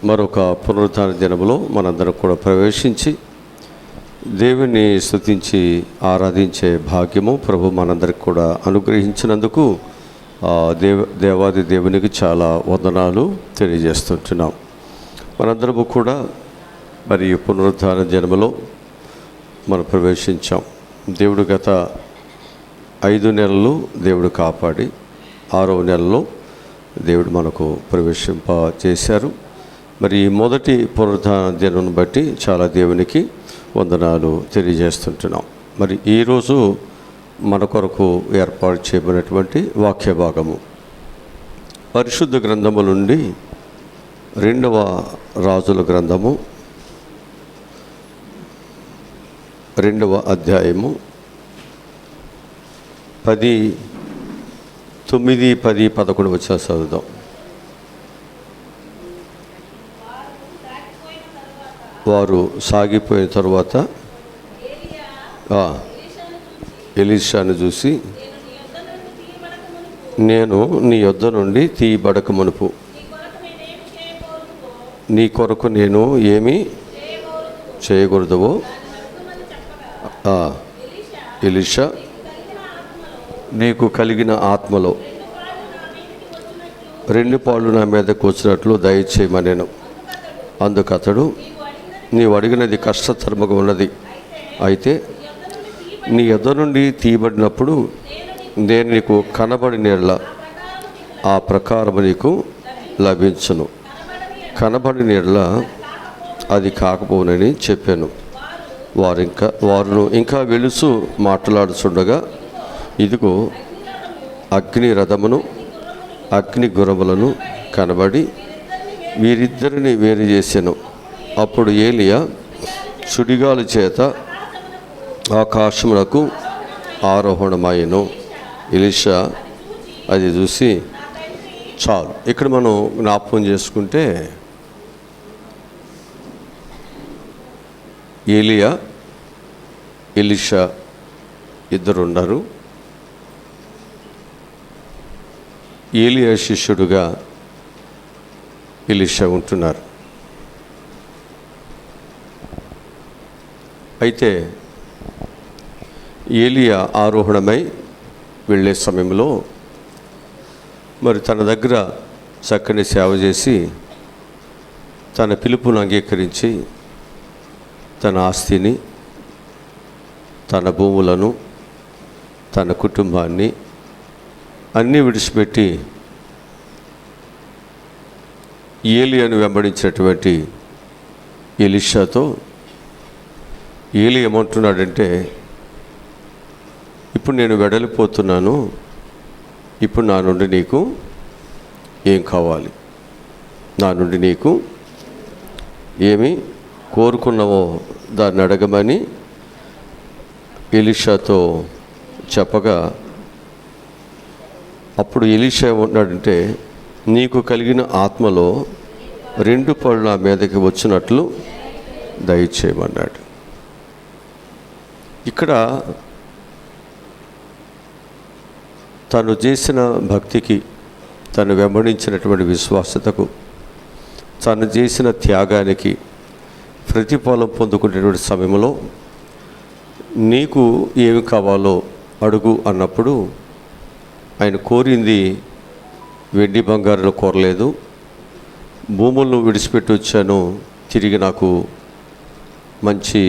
మరొక పునరుద్ధాన దినములో మనందరం కూడా ప్రవేశించి దేవుని స్తుతించి ఆరాధించే భాగ్యము ప్రభు మనందరికి కూడా అనుగ్రహించినందుకు దేవాది దేవునికి చాలా వందనాలు తెలియజేస్తుంటున్నాం. మనందరము కూడా మరి పునరుద్ధాన జన్మలో మనం ప్రవేశించాం. దేవుడు గత 5 నెలలు దేవుడు కాపాడి 6వ నెలలో దేవుడు మనకు ప్రవేశింప చేశారు. మరి మొదటి పునరుద్ధాన దినం బట్టి చాలా దేవునికి వందనాలు తెలియజేస్తుంటున్నాం. మరి ఈరోజు మన కొరకు ఏర్పాటు చేయబడినటువంటి వాక్య భాగము పరిశుద్ధ గ్రంథము నుండి 2వ రాజుల గ్రంథము 2వ అధ్యాయము 9, 10, 11 వచ్చా చదువుదాం. వారు సాగిపోయిన తర్వాత ఎలీషాను చూసి, నేను నీ యొద్ద నుండి తీయబడక మునుపు నీ కొరకు నేను ఏమి చేయకూడదువో ఎలీషా నీకు కలిగిన ఆత్మలో 2 పాళ్ళు నా మీద కూర్చున్నట్లు దయచేయమనెను. అందుకతడు, నీవు అడిగినది కష్టతరముగా ఉన్నది. అయితే నీ యొద్ద నుండి తీయబడినప్పుడు నేను నీకు కనబడిన యెడల ఆ ప్రకారము నీకు లభించును, కనబడిన యెడల అది కాకపోనని చెప్పాను. వారు ఇంకా వెలుసు మాట్లాడుచుండగా ఇదిగో అగ్ని రథమును అగ్ని గుర్రములను కనబడి వీరిద్దరిని వేరు చేసెను. అప్పుడు ఏలియా సుడిగాలి చేత ఆకాశమునకు ఆరోహణమయ్యను. ఎలీషా అది చూసి చాలు. ఇక్కడ మనం జ్ఞాపకం చేసుకుంటే ఏలియా ఎలీషా ఇద్దరు ఉన్నారు. ఏలియా శిష్యుడుగా ఎలీషా ఉంటున్నారు. అయితే ఏలియా ఆరోహణమై వెళ్ళే సమయంలో మరి తన దగ్గర చక్కని సేవ చేసి తన పిలుపును అంగీకరించి తన ఆస్తిని, తన భూములను, తన కుటుంబాన్ని అన్నీ విడిచిపెట్టి ఏలియాను వెంబడించినటువంటి ఎలీషాతో ఏలియా ఏమంటున్నాడంటే, ఇప్పుడు నేను వెడలిపోతున్నాను, ఇప్పుడు నా నుండి నీకు ఏం కావాలి? నా నుండి నీకు ఏమి కోరుకున్నావో దాన్ని అడగమని ఎలీషాతో చెప్పగా, అప్పుడు ఎలీషా ఏమంటున్నాడంటే, నీకు కలిగిన ఆత్మలో 2 పళ్ళు నా మీదకి వచ్చినట్లు దయచేయమన్నాడు. ఇక్కడ తను చేసిన భక్తికి, తను వెంబడించినటువంటి విశ్వాసతకు, తను చేసిన త్యాగానికి ప్రతిఫలం పొందుకునేటువంటి సమయంలో నీకు ఏమి కావాలో అడుగు అన్నప్పుడు ఆయన కోరింది వెండి బంగారాలు కోరలేదు. భూములను విడిచిపెట్టి వచ్చాను, తిరిగి నాకు మంచి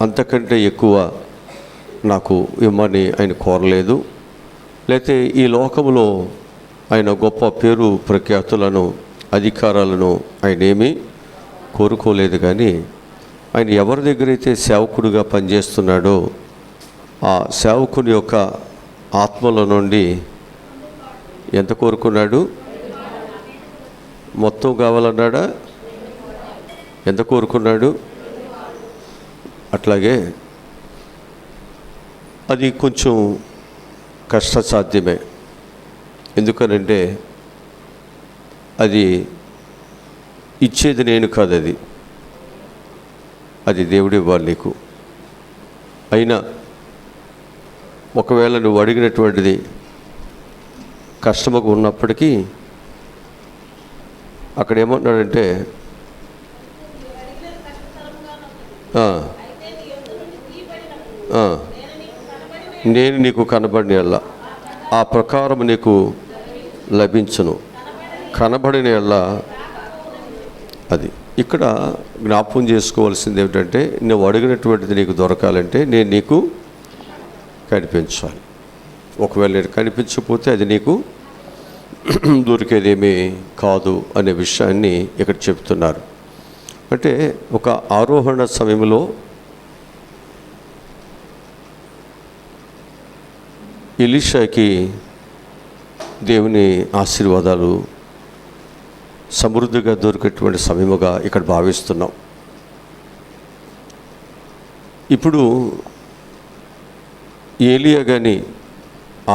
అంతకంటే ఎక్కువ నాకు ఇమ్మని ఆయన కోరలేదు. లేకపోతే ఈ లోకంలో ఆయన గొప్ప పేరు ప్రఖ్యాతులను, అధికారాలను ఆయన ఏమీ కోరుకోలేదు. కానీ ఆయన ఎవరి దగ్గరైతే సేవకుడిగా పనిచేస్తున్నాడో ఆ సేవకుని యొక్క ఆత్మల నుండి ఎంత కోరుకున్నాడు? మొత్తం కావాలన్నాడా? ఎంత కోరుకున్నాడు? అట్లాగే అది కొంచెం కష్టసాధ్యమే. ఎందుకనంటే అది ఇచ్చేది నేను కాదు, అది దేవుడు ఇవ్వాలి నీకు. అయినా ఒకవేళ నువ్వు అడిగినటువంటిది కష్టముగా ఉన్నప్పటికీ అక్కడ ఏమంటున్నాడంటే నేను నీకు కనబడిన ఎల్లా ఆ ప్రకారం నీకు లభించును, కనబడిన ఎల్లా. అది ఇక్కడ జ్ఞాపకం చేసుకోవాల్సింది ఏమిటంటే, నువ్వు అడిగినటువంటిది నీకు దొరకాలంటే నేను నీకు కనిపించాలి. ఒకవేళ నేను కనిపించకపోతే అది నీకు దొరికేదేమీ కాదు అనే విషయాన్ని ఇక్కడ చెప్తున్నారు. అంటే ఒక ఆరోహణ సమయంలో ఎలీషాకి దేవుని ఆశీర్వాదాలు సమృద్ధిగా దొరికేటువంటి సమయముగా ఇక్కడ భావిస్తున్నాం. ఇప్పుడు ఏలియా కానీ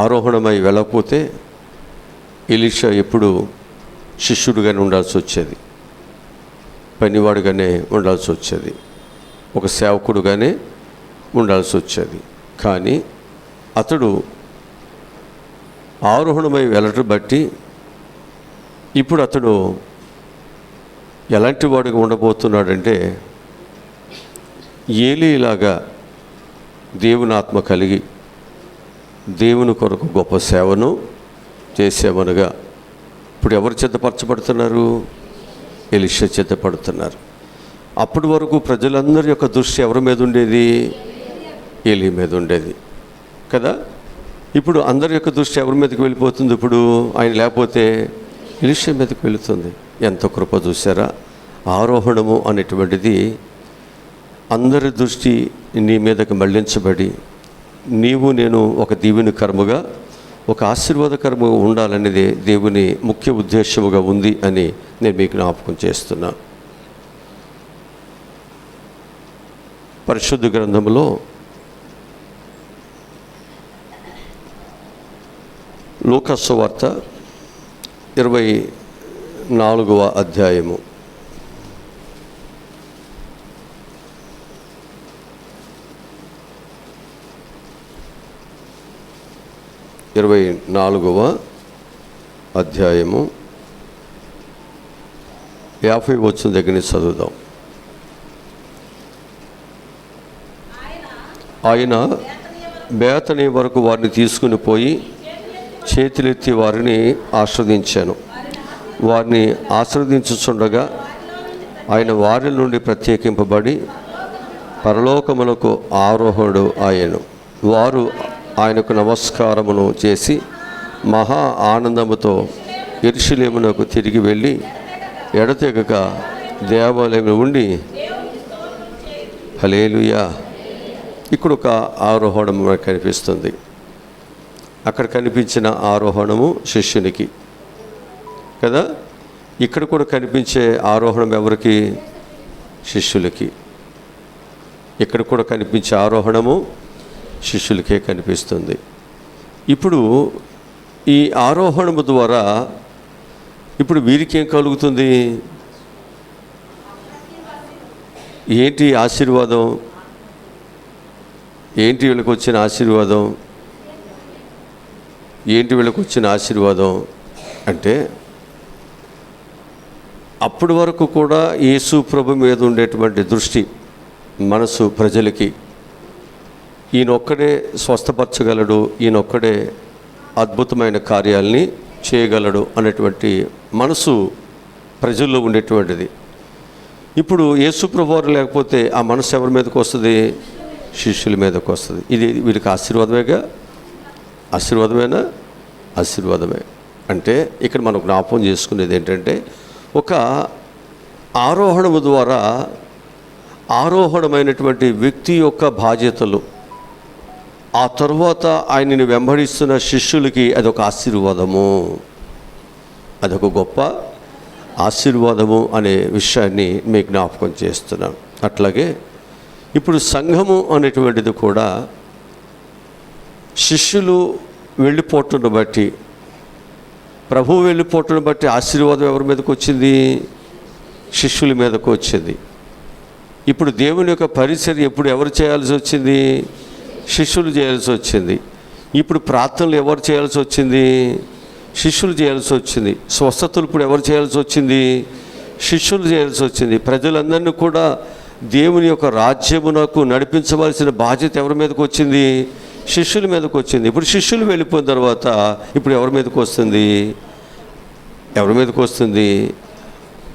ఆరోహణమై వెళ్ళకపోతే ఎలీషా ఎప్పుడు శిష్యుడుగానే ఉండాల్సి వచ్చేది, పనివాడుగానే ఉండాల్సి వచ్చేది, ఒక సేవకుడుగానే ఉండాల్సి వచ్చేది. కానీ అతడు ఆరోహణమై వెళ్ళటం బట్టి ఇప్పుడు అతడు ఎలాంటి వాడిగా ఉండబోతున్నాడంటే, ఏలీలాగా దేవుని ఆత్మ కలిగి దేవుని కొరకు గొప్ప సేవను చేసేవనుగా ఇప్పుడు ఎవరు సిద్ధపరచబడుతున్నారు? ఎలీషా సిద్ధపడుతున్నారు. అప్పటి వరకు ప్రజలందరి యొక్క దృష్టి ఎవరి మీద ఉండేది? ఏలీ మీద ఉండేది కదా. ఇప్పుడు అందరి యొక్క దృష్టి ఎవరి మీదకి వెళ్ళిపోతుంది? ఇప్పుడు ఆయన లేకపోతే ఎలీషా మీదకి వెళుతుంది. ఎంత కృప చూసారా! ఆరోహణము అనేటువంటిది అందరి దృష్టి నీ మీదకి మళ్లించబడి నీవు నేను ఒక దీవెనకరముగా, ఒక ఆశీర్వాదకరముగా ఉండాలనేది దేవుని ముఖ్య ఉద్దేశముగా ఉంది అని నేను మీకు జ్ఞాపకం చేస్తున్నా. పరిశుద్ధ గ్రంథంలో లూకా సువార్త 24వ అధ్యాయము 24వ అధ్యాయము 50 వచ్చిన దగ్గర నుంచి చదువుదాం. ఆయన బేతనీ వరకు వారిని తీసుకుని పోయి చేతులెత్తి వారిని ఆశీర్వదించాను. వారిని ఆశీర్వదించుచుండగా ఆయన వారి నుండి ప్రత్యేకింపబడి పరలోకములకు ఆరోహణుడు ఆయను. వారు ఆయనకు నమస్కారమును చేసి మహా ఆనందముతో యెరూషలేమునకు తిరిగి వెళ్ళి ఎడతెగక దేవాలయంలో ఉండి హల్లెలూయా. ఇక్కడ ఒక ఆరోహణం మనకు కనిపిస్తుంది. అక్కడ కనిపించిన ఆరోహణము శిష్యునికి కదా. ఇక్కడ కూడా కనిపించే ఆరోహణం ఎవరికి? శిష్యులకి. ఇక్కడ కూడా కనిపించే ఆరోహణము శిష్యులకే కనిపిస్తుంది. ఇప్పుడు ఈ ఆరోహణము ద్వారా ఇప్పుడు వీరికి ఏం కలుగుతుంది? ఏంటి ఆశీర్వాదం? ఏంటి వీళ్ళకి వచ్చిన ఆశీర్వాదం? ఏంటి వీళ్ళకి వచ్చిన ఆశీర్వాదం అంటే, అప్పటి వరకు కూడా యేసు ప్రభు మీద ఉండేటువంటి దృష్టి మనసు ప్రజలకి, ఈయనొక్కడే స్వస్థపరచగలడు, ఈయనొక్కడే అద్భుతమైన కార్యాలని చేయగలడు అనేటువంటి మనసు ప్రజల్లో ఉండేటువంటిది. ఇప్పుడు యేసు ప్రభు వారు లేకపోతే ఆ మనసు ఎవరి మీదకి వస్తుంది? శిష్యుల మీదకి వస్తుంది. ఇది వీరికి ఆశీర్వాదమేగా. ఆశీర్వాదమేనా? ఆశీర్వాదమే. అంటే ఇక్కడ మనం జ్ఞాపకం చేసుకునేది ఏంటంటే, ఒక ఆరోహణము ద్వారా ఆరోహణమైనటువంటి వ్యక్తి యొక్క బాధ్యతలు ఆ తరువాత ఆయనని వెంబడిస్తున్న శిష్యులకి అదొక ఆశీర్వాదము, అదొక గొప్ప ఆశీర్వాదము అనే విషయాన్ని మీకు జ్ఞాపకం చేస్తున్నాను. అట్లాగే ఇప్పుడు సంఘము అనేటువంటిది కూడా శిష్యులు వెళ్ళిపోవటం బట్టి, ప్రభువు వెళ్ళిపోవటం బట్టి ఆశీర్వాదం ఎవరి మీదకి వచ్చింది? శిష్యుల మీదకు వచ్చింది. ఇప్పుడు దేవుని యొక్క పరిచర్య ఎప్పుడు ఎవరు చేయాల్సి వచ్చింది? శిష్యులు చేయాల్సి వచ్చింది. ఇప్పుడు ప్రార్థనలు ఎవరు చేయాల్సి వచ్చింది? శిష్యులు చేయాల్సి వచ్చింది. స్వస్థతలు ఇప్పుడు ఎవరు చేయాల్సి వచ్చింది? శిష్యులు చేయాల్సి వచ్చింది. ప్రజలందరినీ కూడా దేవుని యొక్క రాజ్యమునకు నడిపించవలసిన బాధ్యత ఎవరి మీదకి వచ్చింది? శిష్యుల మీదకి వచ్చింది. ఇప్పుడు శిష్యులు వెళ్ళిపోయిన తర్వాత ఇప్పుడు ఎవరి మీదకి వస్తుంది? ఎవరి మీదకి వస్తుంది?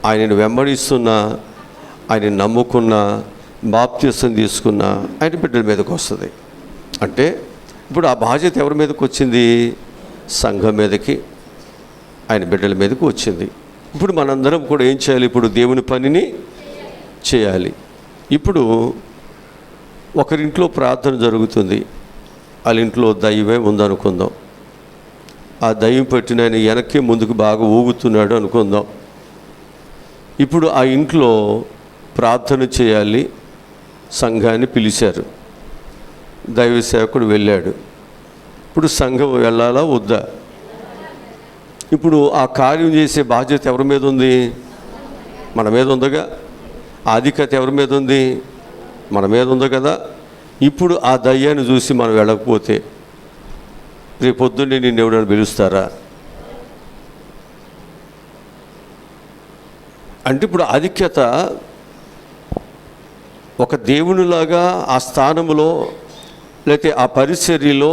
ఆయనను వెంబడిస్తున్న, ఆయన నమ్ముకున్న, బాప్తిసం తీసుకున్న ఆయన బిడ్డల మీదకి వస్తుంది. అంటే ఇప్పుడు ఆ బాధ్యత ఎవరి మీదకి వచ్చింది? సంఘం మీదకి, ఆయన బిడ్డల మీదకి వచ్చింది. ఇప్పుడు మనందరం కూడా ఏం చేయాలి? ఇప్పుడు దేవుని పనిని చేయాలి. ఇప్పుడు ఒకరింట్లో ప్రార్థన జరుగుతుంది, వాళ్ళ ఇంట్లో దైవమే ఉందనుకుందాం. ఆ దైవం పెట్టిన ఆయన వెనక్కి ముందుకు బాగా ఊగుతున్నాడు అనుకుందాం. ఇప్పుడు ఆ ఇంట్లో ప్రార్థన చేయాలి, సంఘాన్ని పిలిచారు, దైవ సేవకుడు వెళ్ళాడు. ఇప్పుడు సంఘం వెళ్ళాలా వద్దా? ఇప్పుడు ఆ కార్యం చేసే బాధ్యత ఎవరి మీద ఉంది? మన మీద ఉందిగా. ఆధిక్యత ఎవరి మీద ఉంది? మన మీద ఉంది కదా. ఇప్పుడు ఆ దయ్యాన్ని చూసి మనం వెళ్ళకపోతే రేపు పొద్దున్నే నిన్ను ఎవరైనా పిలుస్తారా? అంటే ఇప్పుడు ఆధిక్యత ఒక దేవునిలాగా ఆ స్థానంలో, లేకపోతే ఆ పరిచర్యలో,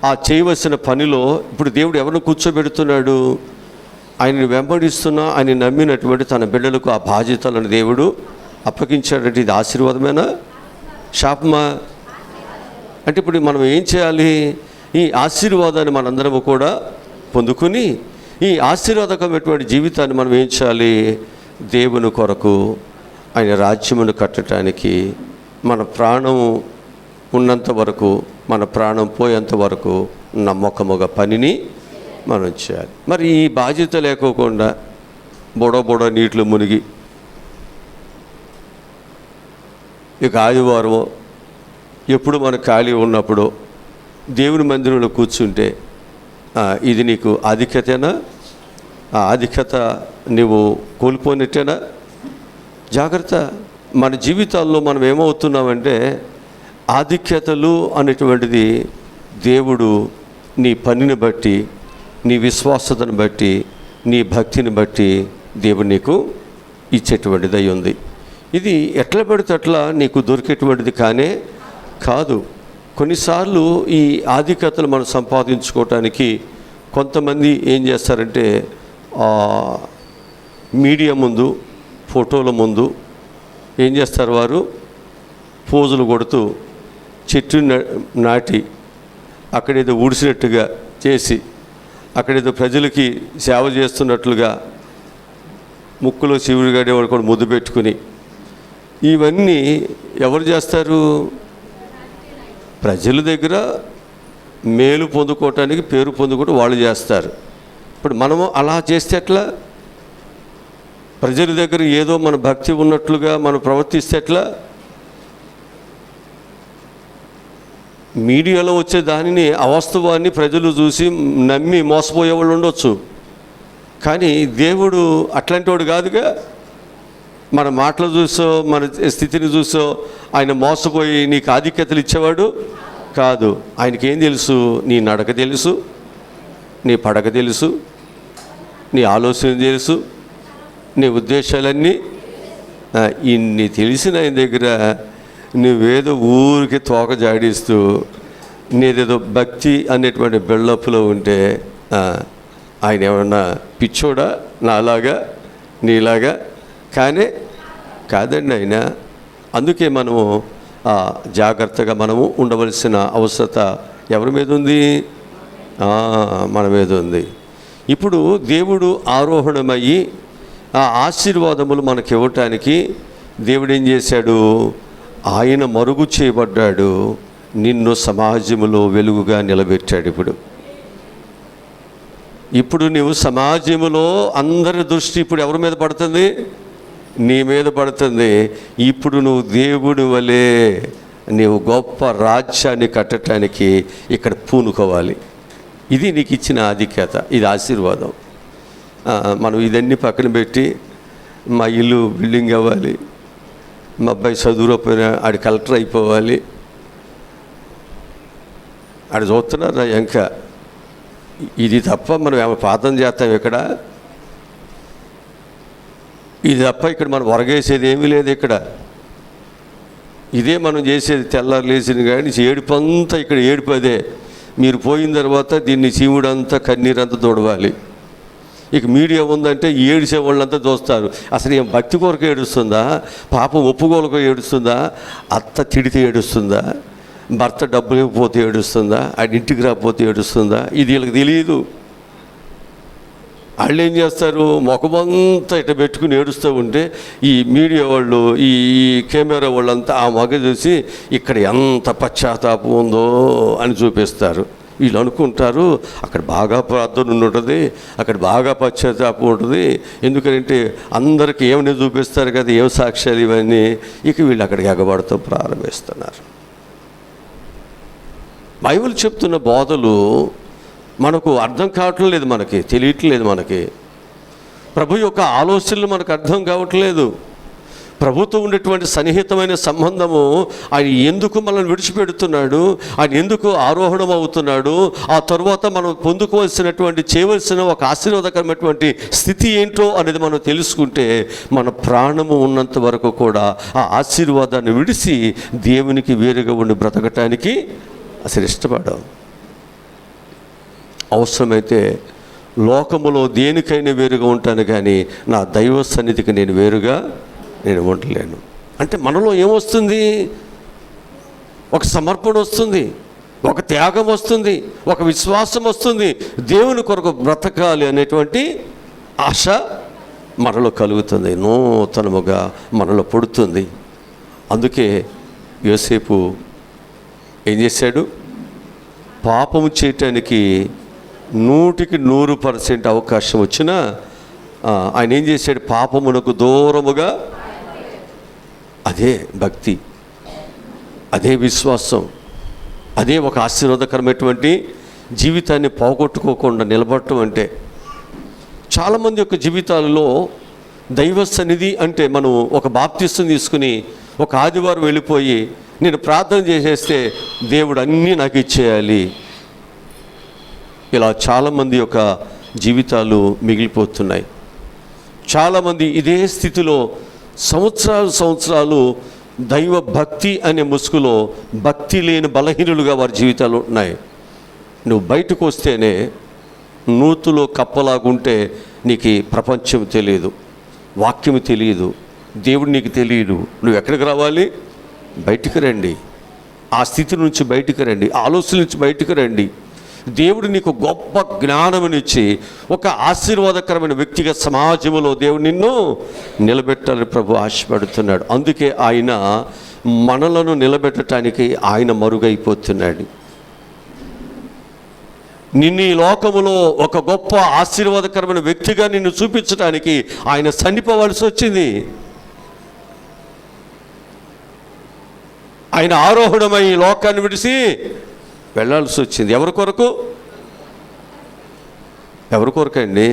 ఆ చేయవలసిన పనిలో ఇప్పుడు దేవుడు ఎవరిని కూర్చోబెడుతున్నాడు? ఆయనను వెంబడిస్తున్న, ఆయన నమ్మినటువంటి తన బిడ్డలకు ఆ బాధ్యతలను దేవుడు అప్పగించాడంటే ఇది ఆశీర్వాదమేనా, శాపమా? అంటే ఇప్పుడు మనం ఏం చేయాలి? ఈ ఆశీర్వాదాన్ని మనందరము కూడా పొందుకుని ఈ ఆశీర్వాదకమైనటువంటి జీవితాన్ని మనం ఏం చేయాలి? దేవుని కొరకు, ఆయన రాజ్యమును కట్టడానికి మన ప్రాణం ఉన్నంత వరకు, మన ప్రాణం పోయేంత వరకు నమ్మకముగా పనిని మనం చేయాలి. మరి ఈ బాధ్యత లేకోకుండా బొడో నీటిలో మునిగి ఇక ఆదివారం ఎప్పుడు మన ఖాళీ ఉన్నప్పుడు దేవుని మందిరంలో కూర్చుంటే ఇది నీకు ఆధిక్యతేనా? ఆ ఆధిక్యత నువ్వు కోల్పోయినట్టేనా? జాగ్రత్త. మన జీవితాల్లో మనం ఏమవుతున్నామంటే ఆధిక్యతలు అనేటువంటిది దేవుడు నీ పనిని బట్టి, నీ విశ్వాసతను బట్టి, నీ భక్తిని బట్టి దేవుడు నీకు ఇచ్చేటువంటిది అయి ఉంది. ఇది ఎట్లా పడితే అట్లా నీకు దొరికేటువంటిది కానే కాదు. కొన్నిసార్లు ఈ ఆధిక్యతలు మనం సంపాదించుకోవటానికి కొంతమంది ఏం చేస్తారంటే మీడియా ముందు, ఫోటోల ముందు ఏం చేస్తారు? వారు పోజులు కొడుతూ చెట్టు నాటి అక్కడేదో ఊడిసినట్టుగా చేసి, అక్కడేదో ప్రజలకి సేవ చేస్తున్నట్లుగా ముక్కులో శివుడి గడేవాడు కూడా ముద్దు పెట్టుకుని, ఇవన్నీ ఎవరు చేస్తారు? ప్రజల దగ్గర మేలు పొందుకోవటానికి, పేరు పొందుకోవటం వాళ్ళు చేస్తారు. ఇప్పుడు మనము అలా చేస్తే ఎట్లా? ప్రజల దగ్గర ఏదో మన భక్తి ఉన్నట్లుగా మనం ప్రవర్తిస్తే ఎట్లా? మీడియాలో వచ్చే దానిని, అవాస్తవాన్ని ప్రజలు చూసి నమ్మి మోసపోయే వాళ్ళు ఉండొచ్చు. కానీ దేవుడు అట్లాంటి వాడు కాదుగా. మన మాటలు చూసో, మన స్థితిని చూసో ఆయన మోసపోయి నీకు ఆధిక్యతలు ఇచ్చేవాడు కాదు. ఆయనకి ఏం తెలుసు? నీ నడక తెలుసు, నీ పడక తెలుసు, నీ ఆలోచన తెలుసు, నీ ఉద్దేశాలన్నీ ఇన్ని తెలిసిన ఆయన దగ్గర నువ్వేదో ఊరికి తోక జాడిస్తూ నీదేదో భక్తి అనేటువంటి బిల్డప్లో ఉంటే ఆయన ఏమన్నా పిచ్చోడా? నాలాగా, నీలాగా? కానీ కాదండి ఆయన. అందుకే మనము జాగ్రత్తగా మనము ఉండవలసిన అవసరత ఎవరి మీద ఉంది? మన మీద ఉంది. ఇప్పుడు దేవుడు ఆరోహణమయ్యి ఆ ఆశీర్వాదములు మనకి ఇవ్వటానికి దేవుడు ఏం చేశాడు? ఆయన మరుగు చేయబడ్డాడు, నిన్ను సమాజంలో వెలుగుగా నిలబెట్టాడు. ఇప్పుడు నువ్వు సమాజంలో అందరి దృష్టి ఇప్పుడు ఎవరి మీద పడుతుంది? నీ మీద పడుతుంది. ఇప్పుడు నువ్వు దేవుడి వలె నీవు గొప్ప రాజ్యాన్ని కట్టడానికి ఇక్కడ పూనుకోవాలి. ఇది నీకు ఇచ్చిన ఆధిక్యత, ఇది ఆశీర్వాదం. మనం ఇదన్నీ పక్కన పెట్టి మా ఇల్లు బిల్డింగ్ అవ్వాలి, మా అబ్బాయి చదువుపోయినా ఆడి కలెక్టర్ అయిపోవాలి, ఆడు చూస్తున్నారా ఇంకా, ఇది తప్ప మనం ఏమో ప్రార్థన చేస్తాం ఇక్కడ? ఇది తప్ప ఇక్కడ మనం వరగేసేది ఏమీ లేదు. ఇక్కడ ఇదే మనం చేసేది. తెల్లారు లేచిన కానీ ఏడుపంతా ఇక్కడ ఏడుపదే. మీరు పోయిన తర్వాత దీన్ని చీవుడంతా కన్నీరంతా దొడవాలి. ఇక మీడియా ఉందంటే ఏడిసే వాళ్ళంతా చూస్తారు. అసలు ఏం భక్తి కొరకు ఏడుస్తుందా, పాపం ఒప్పుకోలకు ఏడుస్తుందా, అత్త తిడితే ఏడుస్తుందా, భర్త డబ్బులు ఇవ్వకపోతే ఏడుస్తుందా, ఆయన ఇంటికి రాకపోతే ఏడుస్తుందా, ఇది వీళ్ళకి తెలియదు. వాళ్ళు ఏం చేస్తారు, ముఖమంతా ఇట్లా పెట్టుకుని ఏడుస్తూ ఉంటే ఈ మీడియా వాళ్ళు, ఈ కెమెరా వాళ్ళంతా ఆ మగ చూసి ఇక్కడ ఎంత పశ్చాత్తాపం ఉందో అని చూపిస్తారు. వీళ్ళు అనుకుంటారు అక్కడ బాగా ప్రార్థన ఉంటుంది, అక్కడ బాగా పశ్చాత్తాపం ఉంటుంది. ఎందుకంటే అందరికీ ఏమని చూపిస్తారు కదా, ఏం సాక్ష్యాలు ఇవన్నీ. ఇక వీళ్ళు అక్కడికి ఎగబడతాం ప్రారంభిస్తున్నారు. బైబిల్ చెప్తున్న బోధలు మనకు అర్థం కావట్లేదు, మనకి తెలియట్లేదు. మనకి ప్రభు యొక్క ఆలోచనలు మనకు అర్థం కావట్లేదు. ప్రభుతో ఉండేటువంటి సన్నిహితమైన సంబంధము, ఆయన ఎందుకు మనల్ని విడిచిపెడుతున్నాడు, ఆయన ఎందుకు ఆరోహణం అవుతున్నాడు, ఆ తర్వాత మనం పొందుకోవాల్సినటువంటి చేయవలసిన ఒక ఆశీర్వాదకరమైనటువంటి స్థితి ఏంటో అనేది మనం తెలుసుకుంటే మన ప్రాణము ఉన్నంత వరకు కూడా ఆ ఆశీర్వాదాన్ని విడిచి దేవునికి వేరుగా ఉండి బ్రతకటానికి అసలు ఇష్టపడాం. అవసరమైతే లోకములో దేనికైనా వేరుగా ఉంటాను, కానీ నా దైవ సన్నిధికి నేను వేరుగా నేను ఉండలేను. అంటే మనలో ఏమొస్తుంది, ఒక సమర్పణ వస్తుంది, ఒక త్యాగం వస్తుంది, ఒక విశ్వాసం వస్తుంది. దేవుని కొరకు బ్రతకాలి అనేటువంటి ఆశ మనలో కలుగుతుంది, నూతనముగా మనలో పుడుతుంది. అందుకే యోసేపు ఏం చేశాడు, పాపము చేయటానికి 100% అవకాశం వచ్చినా ఆయన ఏం చేశాడు, పాపమునకు దూరముగా. అదే భక్తి, అదే విశ్వాసం, అదే ఒక ఆశీర్వాదకరమైనటువంటి జీవితాన్ని పోగొట్టుకోకుండా నిలబడటం. అంటే చాలామంది యొక్క జీవితాలలో దైవ సన్నిధి అంటే మనం ఒక బాప్తిస్తం తీసుకుని ఒక ఆదివారం వెళ్ళిపోయి నేను ప్రార్థన చేసేస్తే దేవుడు అన్నీ నాకు ఇచ్చేయాలి, ఇలా చాలామంది యొక్క జీవితాలు మిగిలిపోతున్నాయి. చాలామంది ఇదే స్థితిలో సంవత్సరాలు దైవ భక్తి అనే ముసుగులో భక్తి లేని బలహీనులుగా వారి జీవితాలు ఉన్నాయి. నువ్వు బయటకు వస్తేనే నూతులో కప్పలాగుంటే నీకు ప్రపంచం తెలియదు, వాక్యం తెలియదు, దేవుడు నీకు తెలియదు. నువ్వు ఎక్కడికి రావాలి, బయటికి రండి. ఆ స్థితి నుంచి బయటికి రండి, ఆలోచన నుంచి బయటికి రండి. దేవుడు నీకు గొప్ప జ్ఞానమునిచ్చి ఒక ఆశీర్వాదకరమైన వ్యక్తిగా సమాజంలో దేవుడు నిన్ను నిలబెట్టాలని ప్రభు ఆశపడుతున్నాడు. అందుకే ఆయన మనలను నిలబెట్టడానికి ఆయన మరుగైపోతున్నాడు. నిన్ను ఈ లోకములో ఒక గొప్ప ఆశీర్వాదకరమైన వ్యక్తిగా నిన్ను చూపించడానికి ఆయన చనిపోవలసి వచ్చింది. ఆయన ఆరోహణమై ఈ లోకాన్ని విడిచి వెళ్ళాల్సి వచ్చింది. ఎవరి కొరకు, ఎవరి కొరకండి,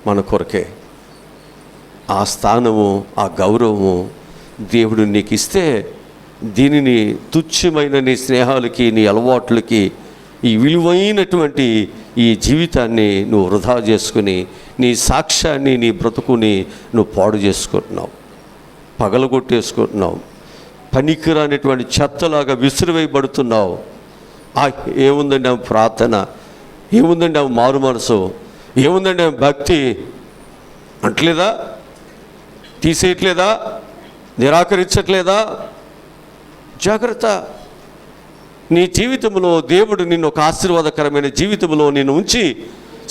మన కొరకే. ఆ స్థానము, ఆ గౌరవము దేవుడు నీకు ఇస్తే దీనిని తుచ్చమైన నీ స్నేహాలకి, నీ అలవాట్లకి, ఈ విలువైనటువంటి ఈ జీవితాన్ని నువ్వు వృధా చేసుకుని నీ సాక్ష్యాన్ని, నీ బ్రతుకుని నువ్వు పాడు చేసుకుంటున్నావు, పగలగొట్టేసుకుంటున్నావు, పనికిరానటువంటి చెత్తలాగా విసిరివేయబడుతున్నావు. ఏముందండి ఆమె ప్రార్థన, ఏముందండి ఆమె మారు మనసు, ఏముందండి ఆమె భక్తి అంటలేదా, తీసేయట్లేదా, నిరాకరించట్లేదా? జాగ్రత్త. నీ జీవితంలో దేవుడు నిన్ను ఒక ఆశీర్వాదకరమైన జీవితంలో నిన్ను ఉంచి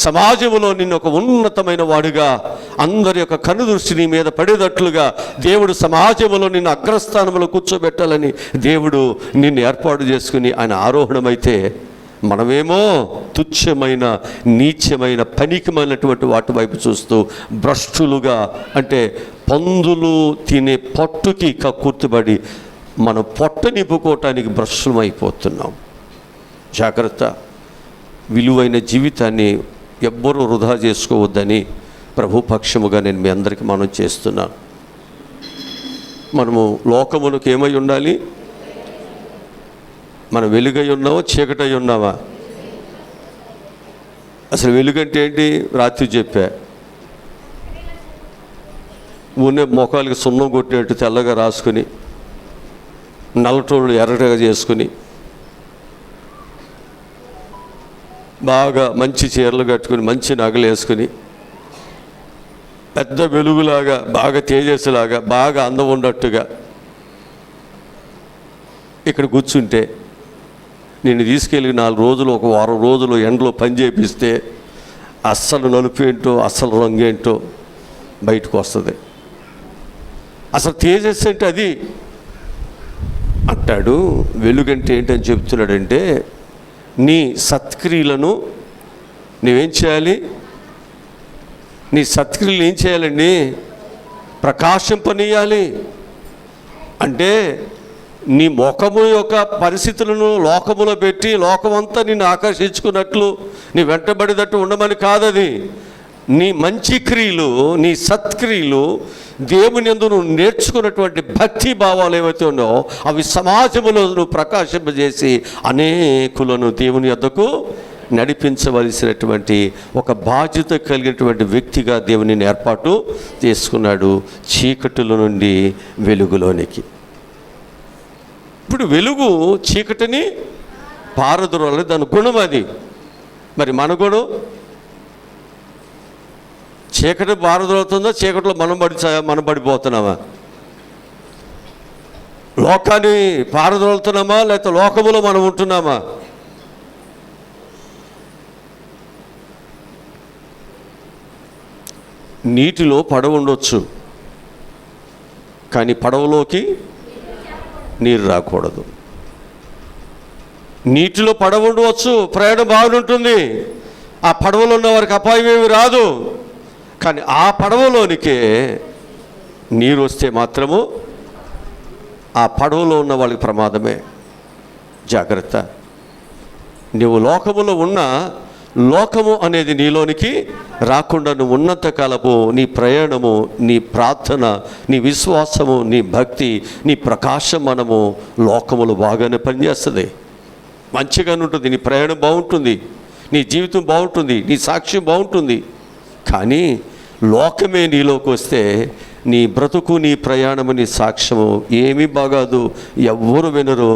సమాజంలో నిన్ను ఒక ఉన్నతమైన వాడిగా, అందరి యొక్క కనుదృష్టి నీ మీద పడేటట్లుగా దేవుడు సమాజంలో నిన్ను అగ్రస్థానంలో కూర్చోబెట్టాలని దేవుడు నిన్ను ఏర్పాటు చేసుకుని ఆయన ఆరోహణమైతే, మనమేమో తుచ్చమైన, నీచమైన, పనికిమైనటువంటి వాటి వైపు చూస్తూ భ్రష్టులుగా, అంటే పందులు తినే పొట్టుకి కక్కుర్తిబడి మనం పొట్ట నింపుకోవటానికి భ్రష్టులమైపోతున్నాం. జాగ్రత్త. విలువైన జీవితాన్ని ఎవ్వరూ వృధా చేసుకోవద్దని ప్రభు పక్షముగా నేను మీ అందరికీ మనం చేస్తున్నాను. మనము లోకమునకు ఏమై ఉండాలి, మనం వెలుగై ఉన్నావా, చీకటై ఉన్నావా? అసలు వెలుగంటే ఏంటి? రాత్రి చెప్పా, ఊనే మొఖాలకి సున్నం కొట్టినట్టు తెల్లగా రాసుకుని, నల్లటోళ్ళు ఎర్రగా చేసుకుని, బాగా మంచి చీరలు కట్టుకుని, మంచి నగలు వేసుకుని, పెద్ద వెలుగులాగా, బాగా తేజస్సులాగా, బాగా అందం ఉన్నట్టుగా ఇక్కడ కూర్చుంటే, నేను తీసుకెళ్ళి 4 రోజులు, ఒక వారం రోజులు ఎండలో పని చేపిస్తే అస్సలు నలుపు ఏంటో, అస్సలు రంగేంటో బయటకు వస్తుంది. అసలు తేజస్సు అంటే అది అంటాడు. వెలుగంటే ఏంటని చెప్తున్నాడంటే, నీ సత్క్రియలను నువ్వేం చేయాలి? నీ సత్క్రియలు ఏం చేయాలండి? ప్రకాశింపనీయాలి. అంటే నీ ముఖము యొక్క పరిస్థితులను లోకములో పెట్టి లోకమంతా నిన్ను ఆకర్షించుకున్నట్లు, నీ వెంటబడినట్టు ఉండమని కాదది. నీ మంచి క్రియలు, నీ సత్క్రియలు, దేవుని యందు నువ్వు నేర్చుకున్నటువంటి భక్తి భావాలు ఏవైతే ఉన్నాయో అవి సమాజంలో నువ్వు ప్రకాశింపజేసి అనేకులను దేవుని యొద్దకు నడిపించవలసినటువంటి ఒక బాధ్యత కలిగినటువంటి వ్యక్తిగా దేవుని ఏర్పాటు చేసుకున్నాడు, చీకటిల నుండి వెలుగులోనికి. ఇప్పుడు వెలుగు చీకటిని పారద్రోలాలి, దాని గుణం అది. మరి మన గుణం చీకటి పారద్రోలుతుందా? చీకటిలో మనం పడిపోతున్నామా? లోకాన్ని పారద్రోలుతున్నామా, లేకపోతే లోకములో మనం ఉంటున్నామా? నీటిలో పడవ ఉండొచ్చు, కానీ పడవలోకి నీరు రాకూడదు. నీటిలో పడవ ఉండవచ్చు, ప్రయాణం బాగుంటుంది, ఆ పడవలో ఉన్న వారికి అపాయం ఏమి రాదు. కానీ ఆ పడవలోనికే నీరు వస్తే మాత్రము ఆ పడవలో ఉన్న వాళ్ళకి ప్రమాదమే. జాగ్రత్త. నువ్వు లోకములో ఉన్న లోకము అనేది నీలోనికి రాకుండా నువ్వు ఉన్నంత కాలము నీ ప్రయాణము, నీ ప్రార్థన, నీ విశ్వాసము, నీ భక్తి, నీ ప్రకాశమానము లోకములు బాగానే పనిచేస్తుంది, మంచిగానే ఉంటుంది. నీ ప్రయాణం బాగుంటుంది, నీ జీవితం బాగుంటుంది, నీ సాక్ష్యం బాగుంటుంది. కానీ లోకమే నీలోకి వస్తే నీ బ్రతుకు, నీ ప్రయాణము, నీ సాక్ష్యము ఏమీ బాగాదు. ఎవ్వరు వినరు.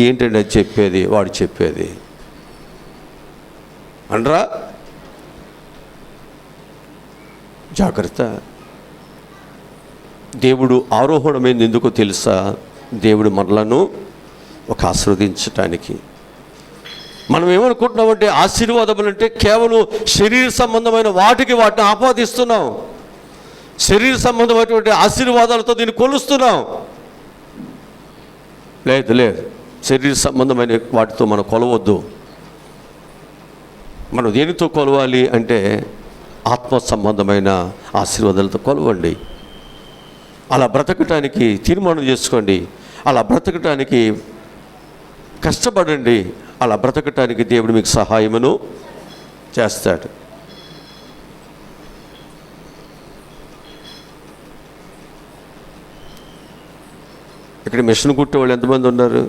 ఏంటంటే చెప్పేది, వాడు చెప్పేది అనరా? జాగ్రత్త. దేవుడు ఆరోహణమైంది ఎందుకో తెలుసా? దేవుడు మనలను ఒక ఆశీర్వదించటానికి. మనం ఏమనుకుంటున్నామంటే ఆశీర్వాదములు అంటే కేవలం శరీర సంబంధమైన వాటిని ఆపాదిస్తున్నాం. శరీర సంబంధమైనటువంటి ఆశీర్వాదాలతో దీన్ని కొలుస్తున్నాం. లేదు, శరీర సంబంధమైన వాటితో మనం కొలవద్దు. మనం దేనితో కొలవాలి అంటే ఆత్మ సంబంధమైన ఆశీర్వాదాలతో కొలవండి. అలా బ్రతకటానికి తీర్మానం చేసుకోండి. అలా బ్రతకటానికి కష్టపడండి. అలా బ్రతకటానికి దేవుడు మీకు సహాయమును చేస్తాడు. ఇక్కడ మిషన్ కుట్టే వాళ్ళు ఎంతమంది ఉన్నారు?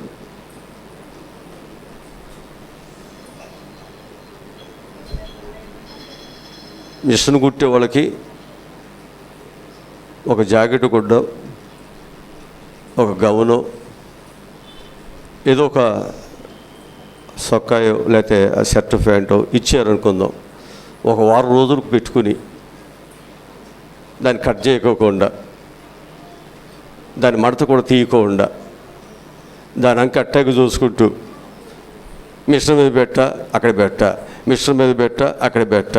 మిషన్ కుట్టే వాళ్ళకి ఒక జాకెట్ గుడ్డో, ఒక గౌనో, ఏదో ఒక సొక్కాయో లేకపోతే షర్ట్ ప్యాంటో ఇచ్చారనుకుందాం. ఒక వారం రోజులకు పెట్టుకుని దాన్ని కట్ చేయకోకుండా, దాని మడత కూడా తీయకుండా, దాని అంక అట్టాగా చూసుకుంటూ మిషన్ మీద పెట్ట, అక్కడ పెట్ట, మిషన్ మీద పెట్ట, అక్కడ పెట్ట.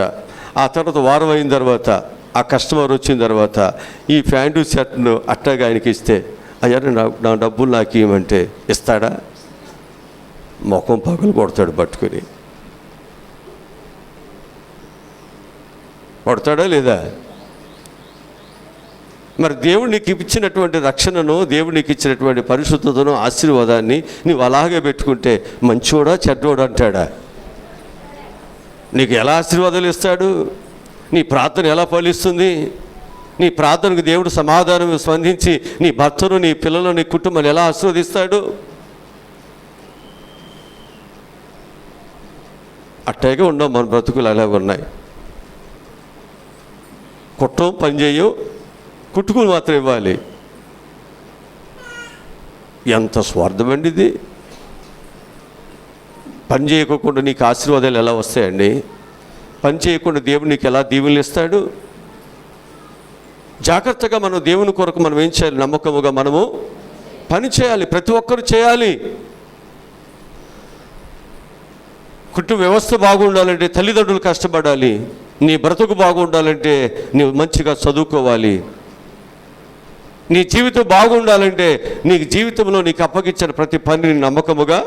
ఆ తర్వాత వారం అయిన తర్వాత ఆ కస్టమర్ వచ్చిన తర్వాత ఈ ప్యాంటు షర్ట్ను అట్టాగా ఆయనకి ఇస్తే, అయ్యా నా డబ్బులు నాకు ఇవ్వమంటే ఇస్తాడా? ముఖం పగలు కొడతాడు, పట్టుకుని కొడతాడా లేదా? మరి దేవుడు నీకు ఇచ్చినటువంటి రక్షణను, దేవుడు నీకు ఇచ్చినటువంటి పరిశుద్ధతను, ఆశీర్వాదాన్ని నీవు అలాగే పెట్టుకుంటే మంచోడా చెడ్డోడా అంటాడా? నీకు ఎలా ఆశీర్వాదాలు ఇస్తాడు? నీ ప్రార్థన ఎలా ఫలిస్తుంది? నీ ప్రార్థనకు దేవుడు సమాధానం స్పందించి నీ భర్తను, నీ పిల్లలు, నీ కుటుంబాన్ని ఎలా ఆశీర్వదిస్తాడు? అట్టాగే ఉండవు మన బ్రతుకులు అలాగే ఉన్నాయి. కుట్టం పని చేయవు, కుట్టుకుని మాత్రం ఇవ్వాలి. ఎంత స్వార్థం అండి ఇది. పని చేయకుండా నీకు ఆశీర్వాదాలు ఎలా వస్తాయండి? పని చేయకుండా దేవుడు నీకు ఎలా దీవెనలు ఇస్తాడు? జాగ్రత్తగా మనం దేవుని కొరకు మనం ఏం చేయాలి? నమ్మకముగా మనము పని చేయాలి. ప్రతి ఒక్కరు చేయాలి. కుటుంబ వ్యవస్థ బాగుండాలంటే తల్లిదండ్రులు కష్టపడాలి. నీ బ్రతుకు బాగుండాలంటే నీవు మంచిగా చదువుకోవాలి. నీ జీవితం బాగుండాలంటే నీకు జీవితంలో నీకు అప్పగించిన ప్రతి పనిని నమ్మకముగా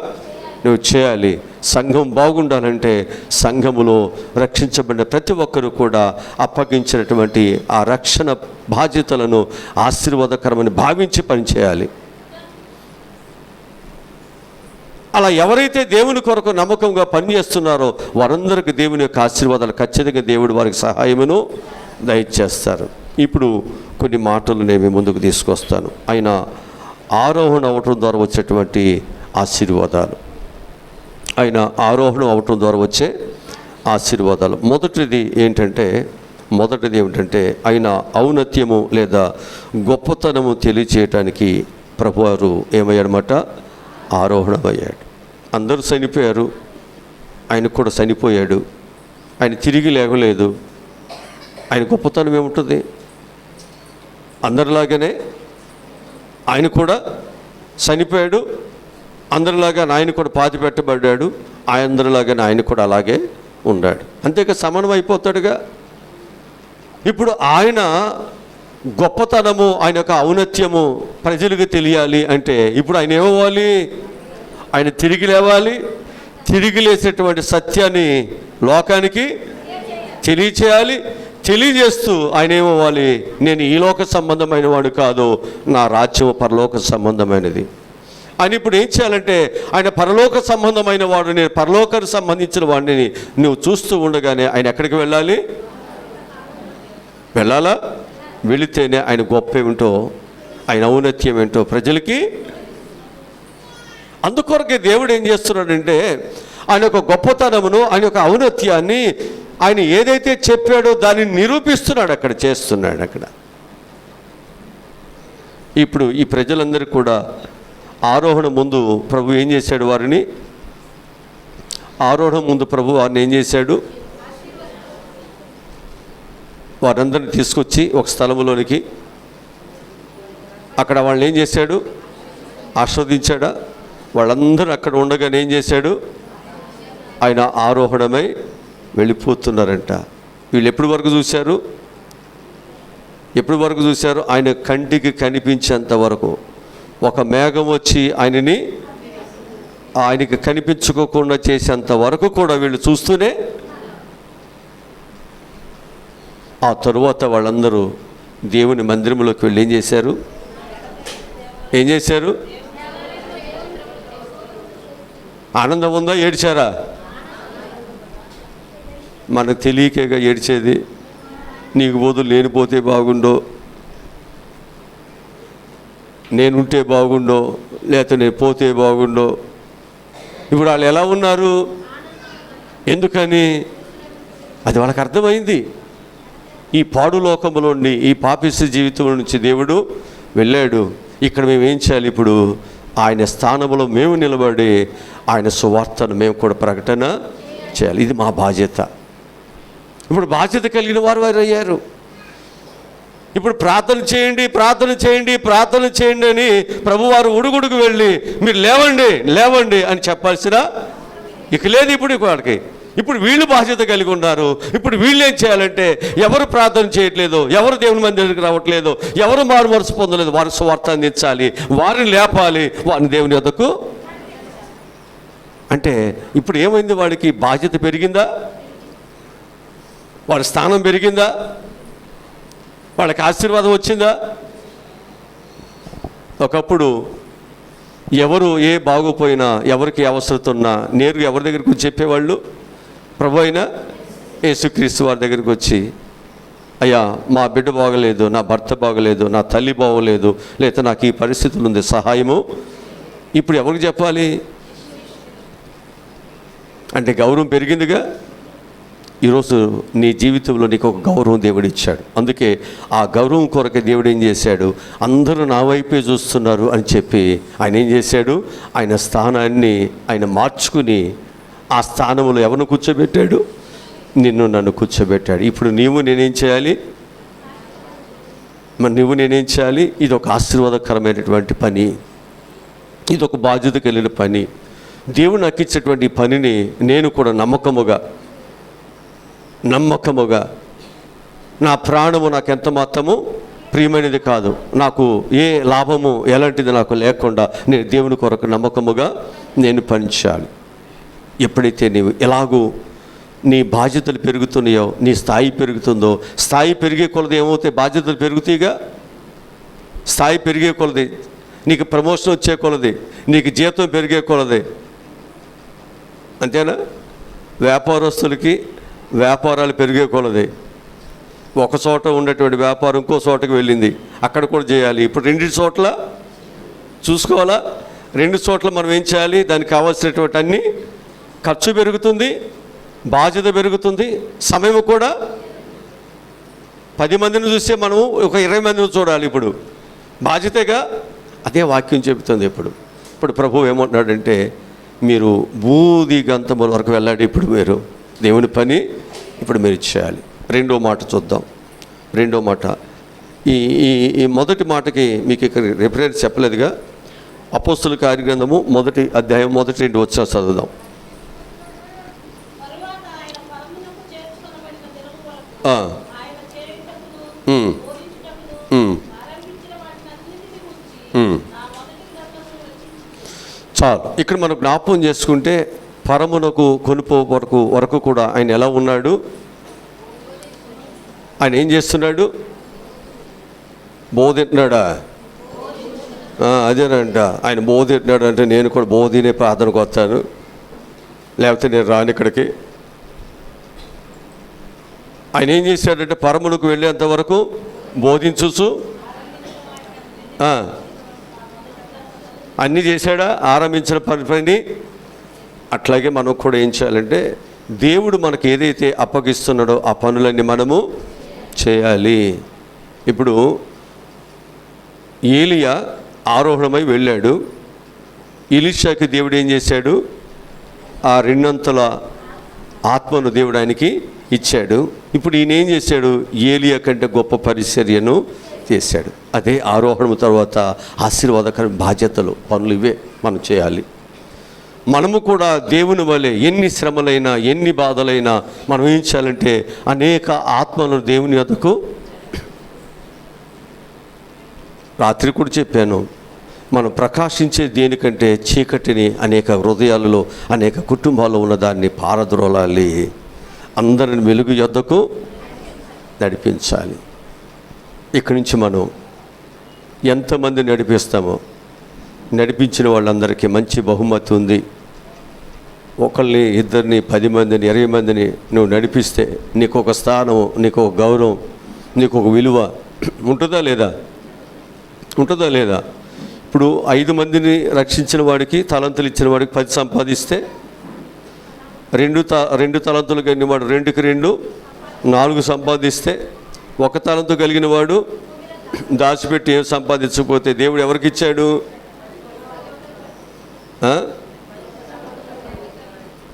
నువ్వు చేయాలి. సంఘం బాగుండాలంటే సంఘములో రక్షించబడిన ప్రతి ఒక్కరు కూడా అప్పగించినటువంటి ఆ రక్షణ బాధ్యతలను ఆశీర్వాదకరమని భావించి పనిచేయాలి. అలా ఎవరైతే దేవుని కొరకు నమ్మకంగా పనిచేస్తున్నారో వారందరికీ దేవుని యొక్క ఆశీర్వాదాలు ఖచ్చితంగా దేవుడు వారికి సహాయమును దయచేస్తారు. ఇప్పుడు కొన్ని మాటలు నేను ముందుకు తీసుకొస్తాను. ఆయన ఆరోహణ అవటం ద్వారా వచ్చేటువంటి ఆశీర్వాదాలు, ఆయన ఆరోహణం అవటం ద్వారా వచ్చే ఆశీర్వాదాలు. మొదటిది ఏమిటంటే ఆయన ఔన్నత్యము లేదా గొప్పతనము తెలియచేయటానికి ప్రభువారు ఏమయ్యాడన్నమాట? ఆరోహణమయ్యాడు. అందరూ చనిపోయారు, ఆయన కూడా చనిపోయాడు. ఆయన తిరిగి లేవలేదు. ఆయన గొప్పతనం ఏముంటుంది? అందరిలాగానే ఆయన కూడా చనిపోయాడు, అందరిలాగా ఆయన కూడా పాతి పెట్టబడ్డాడు, అందరిలాగానే ఆయన కూడా అలాగే ఉన్నాడు. అంతేగా సమానం అయిపోతాడుగా. ఇప్పుడు ఆయన గొప్పతనము, ఆయన యొక్క ఔన్నత్యము ప్రజలకు తెలియాలి అంటే ఇప్పుడు ఆయన ఏమవ్వాలి? ఆయన తిరిగి లేవాలి. తిరిగి లేసేటువంటి సత్యాన్ని లోకానికి తెలియచేయాలి. తెలియజేస్తూ ఆయన ఏమవ్వాలి? నేను ఈ లోక సంబంధమైన వాడు కాదు, నా రాజ్యం పరలోక సంబంధమైనది అని. ఇప్పుడు ఏం చేయాలంటే ఆయన పరలోక సంబంధమైన వాడు, నేను పరలోకానికి సంబంధించిన వాడిని నువ్వు చూస్తూ ఉండగానే ఆయన ఎక్కడికి వెళ్ళాలి? వెళ్ళాలా? వెళితేనే ఆయన గొప్ప ఏమిటో, ఆయన ఔన్నత్యం ఏంటో ప్రజలకి. అందుకొరకే దేవుడు ఏం చేస్తున్నాడంటే ఆయన యొక్క గొప్పతనమును, ఆయన యొక్క ఔన్నత్యాన్ని ఆయన ఏదైతే చెప్పాడో దాన్ని నిరూపిస్తున్నాడు, అక్కడ చేస్తున్నాడు. అక్కడ ఇప్పుడు ఈ ప్రజలందరికీ కూడా ఆరోహణ ముందు ప్రభు ఏం చేశాడు? ఆరోహణ ముందు ప్రభు వారిని ఏం చేశాడు? వారందరిని తీసుకొచ్చి ఒక స్థలంలోనికి, అక్కడ వాళ్ళని ఏం చేశాడు? ఆస్వాదించాడా? వాళ్ళందరూ అక్కడ ఉండగానే ఏం చేశాడు? ఆయన ఆరోహణమై వెళ్ళిపోతున్నారంట. వీళ్ళు ఎప్పటి వరకు చూశారు? ఆయన కంటికి కనిపించేంత వరకు. ఒక మేఘం వచ్చి ఆయనకి కనిపించుకోకుండా చేసేంత వరకు కూడా వీళ్ళు చూస్తూనే, ఆ తరువాత వాళ్ళందరూ దేవుని మందిరంలోకి వెళ్ళి ఏం చేశారు? ఆనందం ఉందా? ఏడ్చారా? మనకు తెలియకేగా ఏడ్చేది. నీకు బోధులు లేనిపోతే బాగుండో, నేనుంటే బాగుండో, లేకపోతే నేను పోతే బాగుండో. ఇప్పుడు వాళ్ళు ఎలా ఉన్నారు? ఎందుకని? అది వాళ్ళకి అర్థమైంది. ఈ పాడు లోకంలోని, ఈ పాపిష్టి జీవితం నుంచి దేవుడు వెళ్ళాడు. ఇక్కడ మేము ఏం చేయాలి? ఇప్పుడు ఆయన స్థానంలో మేము నిలబడి ఆయన సువార్తను మేము కూడా ప్రకటన చేయాలి. ఇది మా బాధ్యత. ఇప్పుడు బాధ్యత కలిగిన వారు అయ్యారు. ఇప్పుడు ప్రార్థన చేయండి అని ప్రభువారు ఉడుగుడుకు వెళ్ళి మీరు లేవండి అని చెప్పాల్సిన ఇక లేదు ఇప్పుడు వాడికి. ఇప్పుడు వీళ్ళు బాధ్యత కలిగి ఉన్నారు. ఇప్పుడు వీళ్ళు ఏం చేయాలంటే ఎవరు ప్రార్థన చేయట్లేదు, ఎవరు దేవుని మందిరానికి రావట్లేదు, ఎవరు మారు మనసు పొందలేదు, వారి సువార్త అందించాలి, వారిని లేపాలి, వారిని దేవుని యొద్దకు. అంటే ఇప్పుడు ఏమైంది? వాడికి బాధ్యత పెరిగిందా? వాడి స్థానం పెరిగిందా? వాళ్ళకి ఆశీర్వాదం వచ్చిందా? ఒకప్పుడు ఎవరు ఏ బాగోపోయినా, ఎవరికి అవసరత ఉన్నా నేరుగా ఎవరి దగ్గరికి వచ్చి చెప్పేవాళ్ళు? ప్రభు అయిన యేసుక్రీస్తు వారి దగ్గరికి వచ్చి, అయ్యా మా బిడ్డ బాగలేదు, నా భర్త బాగలేదు, నా తల్లి బాగోలేదు, లేదా నాకు ఈ పరిస్థితులు ఉంది, సహాయము. ఇప్పుడు ఎవరికి చెప్పాలి? అంటే గౌరవం పెరిగిందిగా. ఈరోజు నీ జీవితంలో నీకు ఒక గౌరవం దేవుడు ఇచ్చాడు. అందుకే ఆ గౌరవం కొరకు దేవుడు ఏం చేశాడు, అందరూ నా వైపే చూస్తున్నారు అని చెప్పి ఆయన ఏం చేశాడు, ఆయన స్థానాన్ని ఆయన మార్చుకుని ఆ స్థానంలో ఎవరిని కూర్చోబెట్టాడు, నిన్ను నన్ను కూర్చోబెట్టాడు. ఇప్పుడు నేనేం చేయాలి, మరి నేనేం చేయాలి? ఇది ఒక ఆశీర్వాదకరమైనటువంటి పని, ఇది ఒక బాధ్యత కలిగిన పని. దేవుడు నాకు ఇచ్చేటువంటి పనిని నేను కూడా నమ్మకముగా నా ప్రాణము నాకు ఎంత మాత్రము ప్రియమైనది కాదు, నాకు ఏ లాభము ఎలాంటిది నాకు లేకుండా నేను దేవుని కొరకు నమ్మకముగా నేను పనిచేయాలి. ఎప్పుడైతే నీవు ఎలాగూ నీ బాధ్యతలు పెరుగుతున్నాయో, నీ స్థాయి పెరుగుతుందో, స్థాయి పెరిగే కొలది ఏమవుతాయి, బాధ్యతలు పెరుగుతాయిగా. స్థాయి పెరిగే కొలది, నీకు ప్రమోషన్ వచ్చే కొలది, నీకు జీతం పెరిగే కొలది, అంతేనా? వ్యాపారస్తులకి వ్యాపారాలు పెరిగే కొలది, ఒక చోట ఉన్నటువంటి వ్యాపారం ఇంకో చోటకి వెళ్ళింది, అక్కడ కూడా చేయాలి. ఇప్పుడు 2 చోట్ల చూసుకోవాలా. 2 చోట్ల మనం ఏం చేయాలి, దానికి కావాల్సినటువంటి అన్ని ఖర్చు పెరుగుతుంది, బాధ్యత పెరుగుతుంది, సమయం కూడా. 10 మందిని చూస్తే మనం ఒక 20 మందిని చూడాలి. ఇప్పుడు బాధ్యతగా అదే వాక్యం చెబుతుంది. ఇప్పుడు ప్రభువు ఏమంటున్నాడంటే, మీరు బూది గంతముల వరకు వెళ్ళాడు. ఇప్పుడు మీరు దేవుని పని ఇప్పుడు మీరు చేయాలి. 2వ మాట చూద్దాం. 2వ మాట, ఈ మొదటి మాటకి మీకు ఇక్కడ రిఫరెన్స్ చెప్పలేదుగా. అపోస్తుల కార్యగ్రంథము 1వ అధ్యాయం 1-2 వచనాలు చదువుదాం. చాలు. ఇక్కడ మనం జ్ఞాపకం చేసుకుంటే పరమునకు కొనుపో వరకు కూడా ఆయన ఎలా ఉన్నాడు, ఆయన ఏం చేస్తున్నాడు, బోధింటున్నాడా? అదేనంట, ఆయన బోధింటున్నాడు అంటే నేను కూడా బోధినే ప్రార్థనకు వస్తాను, లేకపోతే నేను రాను ఇక్కడికి. ఆయన ఏం చేశాడంటే పరమునకు వెళ్ళేంత వరకు బోధించు అన్నీ చేశాడా, ఆరంభించిన పని. అట్లాగే మనం కూడా ఏం చేయాలంటే దేవుడు మనకు ఏదైతే అప్పగిస్తున్నాడో ఆ పనులన్నీ మనము చేయాలి. ఇప్పుడు ఏలియా ఆరోహణమై వెళ్ళాడు. ఎలీషాకి దేవుడు ఏం చేశాడు, ఆ 2 అంతల ఆత్మను దేవుడు ఆయనకి ఇచ్చాడు. ఇప్పుడు ఈయన ఏం చేశాడు, ఏలియా కంటే గొప్ప పరిచర్యను చేశాడు. అదే ఆరోహణం తర్వాత ఆశీర్వాదకర బాధ్యతలు, పనులు ఇవే మనం చేయాలి. మనము కూడా దేవుని వలె ఎన్ని శ్రమలైనా ఎన్ని బాధలైనా మనం ఏం చేయాలంటే అనేక ఆత్మలను దేవుని వద్దకు, రాత్రి కూడా చెప్పాను, మనం ప్రకాశించే దేనికంటే చీకటిని అనేక హృదయాలలో అనేక కుటుంబాల్లో ఉన్నదాన్ని పారద్రోలాలి, అందరిని వెలుగు యొద్దకు నడిపించాలి. ఇక్కడి నుంచి మనం ఎంతమంది నడిపిస్తామో, నడిపించిన వాళ్ళందరికీ మంచి బహుమతి ఉంది. ఒకళ్ళని, 2, 10 మందిని, 20 మందిని నువ్వు నడిపిస్తే నీకు ఒక స్థానం, నీకు ఒక గౌరవం, నీకు ఒక విలువ ఉంటుందా లేదా? ఇప్పుడు 5 మందిని రక్షించిన వాడికి, తలంతులు ఇచ్చిన వాడికి 10 సంపాదిస్తే, 2 తలంతులు కలిగిన వాడు 2కి 2 4 సంపాదిస్తే, 1 తలంతు కలిగిన వాడు దాచిపెట్టి ఏం సంపాదించకపోతే దేవుడు ఎవరికి ఇచ్చాడు?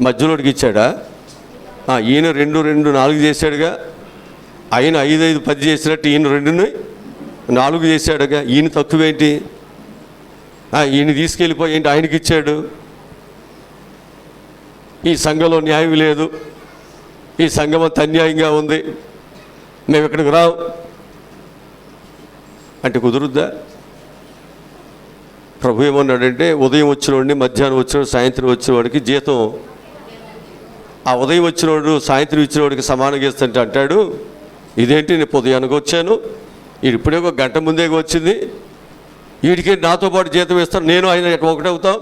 మధ్యలోడికి ఇచ్చాడా? ఈయన 2, 2, 4 చేశాడుగా. ఆయన 5, 5, 10 చేసినట్టు ఈయన 2ని 4 చేశాడుగా. ఈయన తక్కువేంటి? ఈయన తీసుకెళ్ళిపోయి ఏంటి ఆయనకి ఇచ్చాడు? ఈ సంఘంలో న్యాయం లేదు, ఈ సంఘం అంత అన్యాయంగా ఉంది, మేము ఇక్కడికి రావు అంటే కుదురుద్దా? ప్రభు ఏమన్నాడంటే, ఉదయం వచ్చినవాడిని, మధ్యాహ్నం వచ్చినవాడు, సాయంత్రం వచ్చినవాడికి జీతం, ఆ ఉదయం వచ్చినవాడు సాయంత్రం ఇచ్చినవాడికి సమానంగా ఇస్తుంటే అంటాడు, ఇదేంటి నేను పొద్దుయానికి వచ్చాను, ఇది ఇప్పుడే 1 గంట ముందే వచ్చింది, వీడికి నాతో పాటు జీతం ఇస్తాను, నేను ఆయన ఒకటవుతాం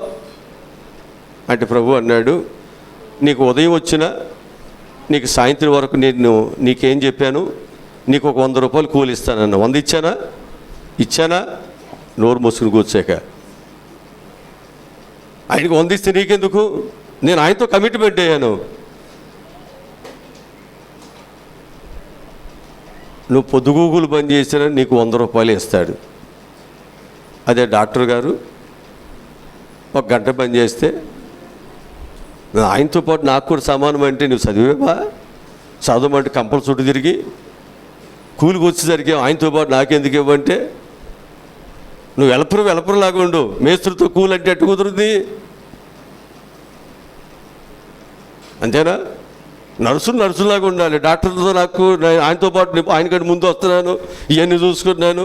అంటే ప్రభు అన్నాడు, నీకు ఉదయం వచ్చినా నీకు సాయంత్రం వరకు నేను నీకేం చెప్పాను, నీకు ఒక 100 రూపాయలు కూలి ఇస్తానన్న. 100 ఇచ్చానా? నోరు మూసుకుని కూర్చాక. ఆయనకు 100 ఇస్తే నీకెందుకు? నేను ఆయనతో కమిట్మెంట్ అయ్యాను. నువ్వు పొద్దుగూకులు పని చేసినా నీకు 100 రూపాయలు ఇస్తాడు. అదే డాక్టర్ గారు 1 గంట పని చేస్తే ఆయనతో పాటు నాకు కూడా సమానం అంటే నువ్వు చదివేవా? చదవమంటే కంపలు చుట్టూ తిరిగి కూలికి వచ్చేసరికి ఆయనతో పాటు నాకెందుకు ఇవ్వంటే నువ్వు వెలపరులాగా ఉండు. మేస్త్రితో కూలి అంటే ఎట్టు కుదురుద్ది? అంతేనా? నర్సులాగా ఉండాలి. డాక్టర్తో నాకు ఆయనతో పాటు ఆయనకంటే ముందు వస్తున్నాను, ఇవన్నీ చూసుకున్నాను,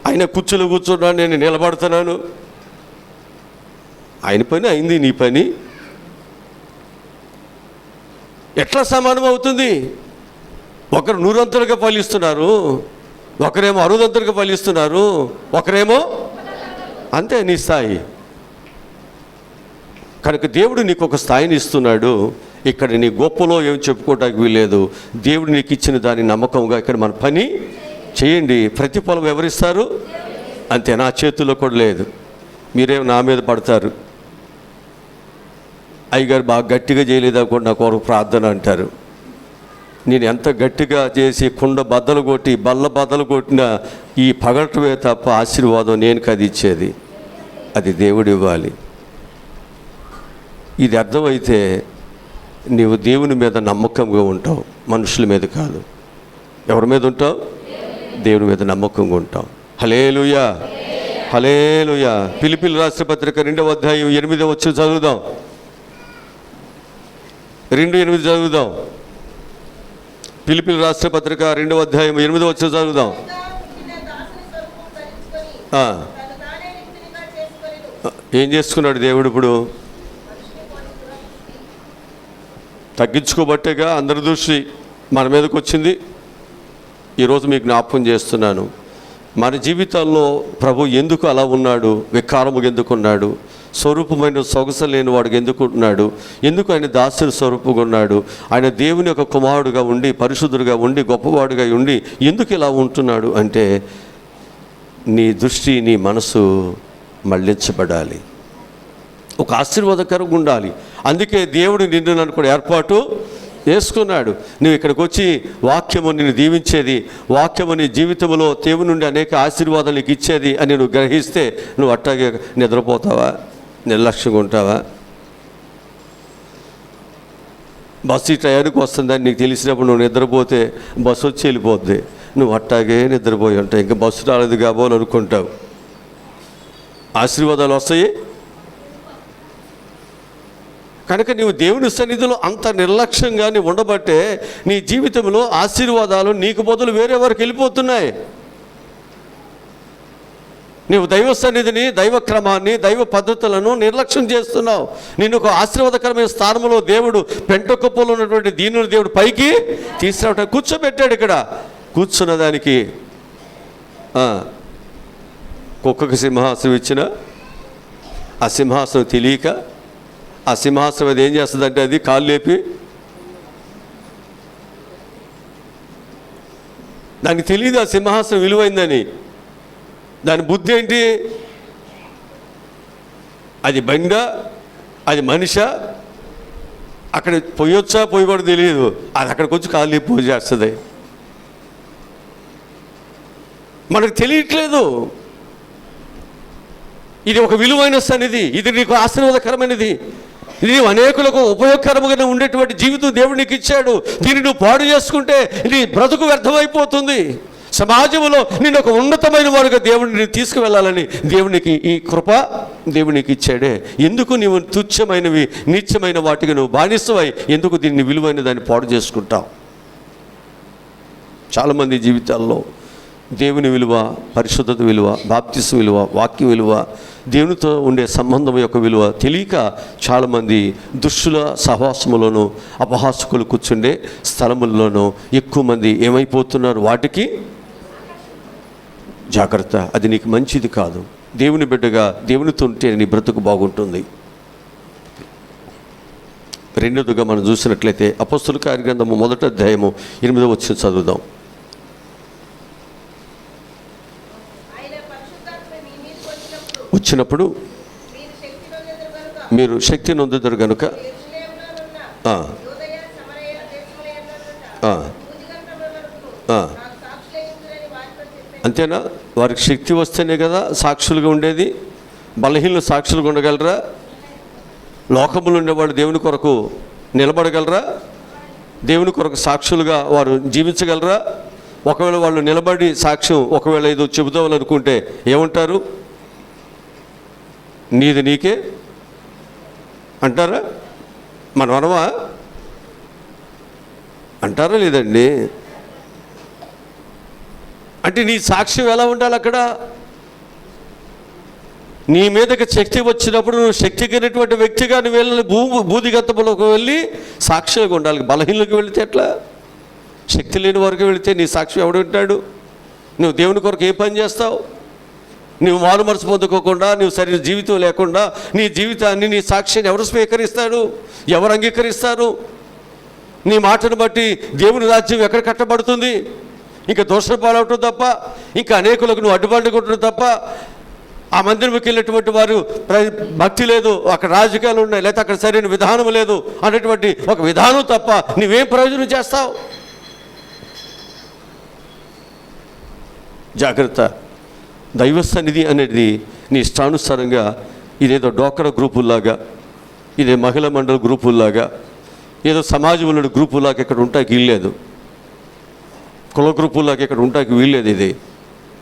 ఆయన కుర్చీలో కూర్చున్నాను, నేను నిలబడుతున్నాను. ఆయన పని అయింది, నీ పని ఎట్లా సమానం అవుతుంది? ఒకరు 100 ఫలిస్తున్నారు, ఒకరేమో 60 ఫలిస్తున్నారు, ఒకరేమో అంతే నీ స్థాయి. కనుక దేవుడు నీకు ఒక స్థాయిని ఇస్తున్నాడు. ఇక్కడ నీ గొప్పలో ఏమి చెప్పుకోవడానికి వీల్లేదు. దేవుడు నీకు ఇచ్చిన దాని నమ్మకంగా ఇక్కడ మన పని చేయండి. ప్రతిఫలం ఎవరిస్తారు? అంతే, నా చేతుల్లో కూడా లేదు. మీరేమో నా మీద పడతారు, అయ్యగారు బాగా గట్టిగా చేయలేదా కూడా నా కొరకు ప్రార్థన అంటారు. నేను ఎంత గట్టిగా చేసి కుండ బద్దలు కొట్టి బల్ల బద్దలు కొట్టినా ఈ పగలటమే తప్ప ఆశీర్వాదం నేను కది ఇచ్చేది, అది దేవుడు ఇవ్వాలి. ఇది అర్థమైతే నీవు దేవుని మీద నమ్మకంగా ఉంటావు, మనుషుల మీద కాదు. ఎవరి మీద ఉంటావు? దేవుని మీద నమ్మకంగా ఉంటావు. హల్లెలూయా, హల్లెలూయా. ఫిలిప్పీయుల రాసిన పత్రిక 2వ అధ్యాయం 8వ వచనం చదువుదాం. 2:8 చదువుదాం. ఫిలిప్పీయుల రాసిన పత్రిక 2వ అధ్యాయం 8వ వచనం చదువుదాం. ఏం చేసుకున్నాడు దేవుడు? ఇప్పుడు తగ్గించుకోబట్టేగా అందరి దృష్టి మన మీదకి వచ్చింది. ఈరోజు మీకు జ్ఞాపకం చేస్తున్నాను, మన జీవితాల్లో ప్రభు ఎందుకు అలా ఉన్నాడు, వికారముగా ఎందుకు ఉన్నాడు, స్వరూపమైన సొగసు లేని వాడికి ఎందుకు ఉన్నాడు, ఎందుకు ఆయన దాసుని స్వరూపుగా ఉన్నాడు, ఆయన దేవుని యొక్క కుమారుడుగా ఉండి పరిశుద్ధుడుగా ఉండి గొప్పవాడుగా ఉండి ఎందుకు ఇలా ఉంటున్నాడు అంటే నీ దృష్టి నీ మనసు మళ్ళించబడాలి, ఒక ఆశీర్వాదకరంగా ఉండాలి. అందుకే దేవుడు నిన్ను నన్ను కూడా ఏర్పాటు చేసుకున్నాడు. నువ్వు ఇక్కడికి వచ్చి వాక్యము నిన్ను దీవించేది, వాక్యము నీ జీవితంలో దేవుని నుండి అనేక ఆశీర్వాదాలు నీకు ఇచ్చేది అని నువ్వు గ్రహిస్తే నువ్వు అట్టాగే నిద్రపోతావా, నిర్లక్ష్యంగా ఉంటావా? బస్సు ఈ టయానికి వస్తుందని నీకు తెలిసినప్పుడు నువ్వు నిద్రపోతే బస్సు వచ్చి వెళ్ళిపోద్ది, నువ్వు అట్టాగే నిద్రపోయి ఉంటావు. ఇంకా బస్సు రాలేదు కాబోలు అనుకుంటావు. ఆశీర్వాదాలు వస్తాయి. కనుక నీవు దేవుని సన్నిధిలో అంత నిర్లక్ష్యంగా నీవు ఉండబట్టే నీ జీవితంలో ఆశీర్వాదాలు నీకు బదులు వేరే వారికి వెళ్ళిపోతున్నాయి. నీవు దైవ సన్నిధిని, దైవ క్రమాన్ని, దైవ పద్ధతులను నిర్లక్ష్యం చేస్తున్నావు. నిన్ను ఒక ఆశీర్వాదకరమైన స్థానంలో దేవుడు పెంటకుప్పలో ఉన్నటువంటి దీనుని దేవుడు పైకి తీసుకురావడానికి కూర్చోబెట్టాడు. ఇక్కడ కూర్చున్న దానికి కుక్కకు సింహాసనం ఇచ్చిన ఆ సింహాసనం తెలియక ఆ సింహాసనం అది ఏం చేస్తుందంటే అది కాళ్ళు లేపి దానికి తెలియదు ఆ సింహాసనం విలువైందని. దాని బుద్ధి ఏంటి? అది బండ, అది మనిషా, అక్కడ పోయొచ్చా పోయకూడదు తెలియదు, అది అక్కడికి వచ్చి కాళ్ళు లేపి పూజ చేస్తుంది. మనకు తెలియట్లేదు. ఇది ఒక విలువైన సన్నిధి, ఇది నీకు ఆశీర్వాదకరమైనది, ఇది అనేకులకు ఉపయోగకరముగా ఉండేటువంటి జీవితం దేవుడు నీకు ఇచ్చాడు. దీన్ని నువ్వు పాడు చేసుకుంటే నీ బ్రతుకు వ్యర్థమైపోతుంది. సమాజంలో నేను ఒక ఉన్నతమైన వారుగా దేవుడిని తీసుకువెళ్ళాలని దేవునికి ఈ కృప దేవునికి ఇచ్చాడే. ఎందుకు నీవు తుచ్చమైనవి నీచమైన వాటికి నువ్వు బానిసవై ఎందుకు దీన్ని విలువైన దాన్ని పాడు చేసుకుంటావు? చాలామంది జీవితాల్లో దేవుని విలువ, పరిశుద్ధత విలువ, బాప్తిసం విలువ, వాక్య విలువ, దేవునితో ఉండే సంబంధం యొక్క విలువ తెలియక చాలామంది దుష్టుల సహవాసములోనూ అపహాసకులు కూర్చుండే స్థలముల్లోనూ ఎక్కువ మంది ఏమైపోతున్నారు? వాటికి జాగ్రత్త, అది నీకు మంచిది కాదు. దేవుని బిడ్డగా దేవునితో ఉంటే నీ బ్రతుకు బాగుంటుంది. రెండోదిగా మనం చూసినట్లయితే అపొస్తలుల కార్యగ్రంథము 1వ అధ్యాయము 8వ వచనం చదువుదాం. వచ్చినప్పుడు మీరు శక్తి నొందుతారు కనుక అంతేనా? వారికి శక్తి వస్తేనే కదా సాక్షులుగా ఉండేది. బలహీనలు సాక్షులుగా ఉండగలరా? లోకములు ఉండేవాళ్ళు దేవుని కొరకు నిలబడగలరా? దేవుని కొరకు సాక్షులుగా వారు జీవించగలరా? ఒకవేళ వాళ్ళు నిలబడి సాక్ష్యం ఒకవేళ ఏదో చెబుతామని అనుకుంటే ఏమంటారు? నీది నీకే అంటారా? మనమా అంటారా లేదండి? అంటే నీ సాక్ష్యం ఎలా ఉండాలి? అక్కడ నీ మీదకి శక్తి వచ్చినప్పుడు నువ్వు శక్తి కలిగినటువంటి వ్యక్తిగా నువ్వు వెళ్ళి బూదిగత్తములకు వెళ్ళి సాక్షిగా ఉండాలి. బలహీనలకు వెళితే ఎట్లా? శక్తి లేని వరకు వెళితే నీ సాక్ష్యం ఎవడు వింటాడు? నువ్వు దేవుని కొరకు ఏ పని చేస్తావు? నువ్వు మారు మనసు పొందుకోకుండా, నువ్వు సరైన జీవితం లేకుండా నీ జీవితాన్ని, నీ సాక్ష్యాన్ని ఎవరు స్వీకరిస్తాడు? ఎవరు అంగీకరిస్తారు? నీ మాటను బట్టి దేవుని రాజ్యం ఎక్కడ కట్టబడుతుంది? ఇంకా దోషణ పాలవటం తప్ప, ఇంకా అనేకులకు నువ్వు అడ్డుపడుకుంటున్నావు తప్ప. ఆ మందిరంకి వెళ్ళినటువంటి వారు భక్తి లేదు, అక్కడ రాజకీయాలు ఉన్నాయి, లేకపోతే అక్కడ సరైన విధానం లేదు అన్నటువంటి ఒక విధానం తప్ప నువ్వేం ప్రయోజనం చేస్తావు? జాగ్రత్త. దైవ సన్నిధి అనేది నీ ఇష్టానుసారంగా ఇదేదో డోక్రా గ్రూపుల్లాగా, ఇదే మహిళా మండలి గ్రూపుల్లాగా, ఏదో సమాజంలో గ్రూపులాగా ఇక్కడ ఉంటాకి వీల్లేదు. కుల గ్రూపుల్లాగా ఇక్కడ ఉంటాకి వీల్లేదు.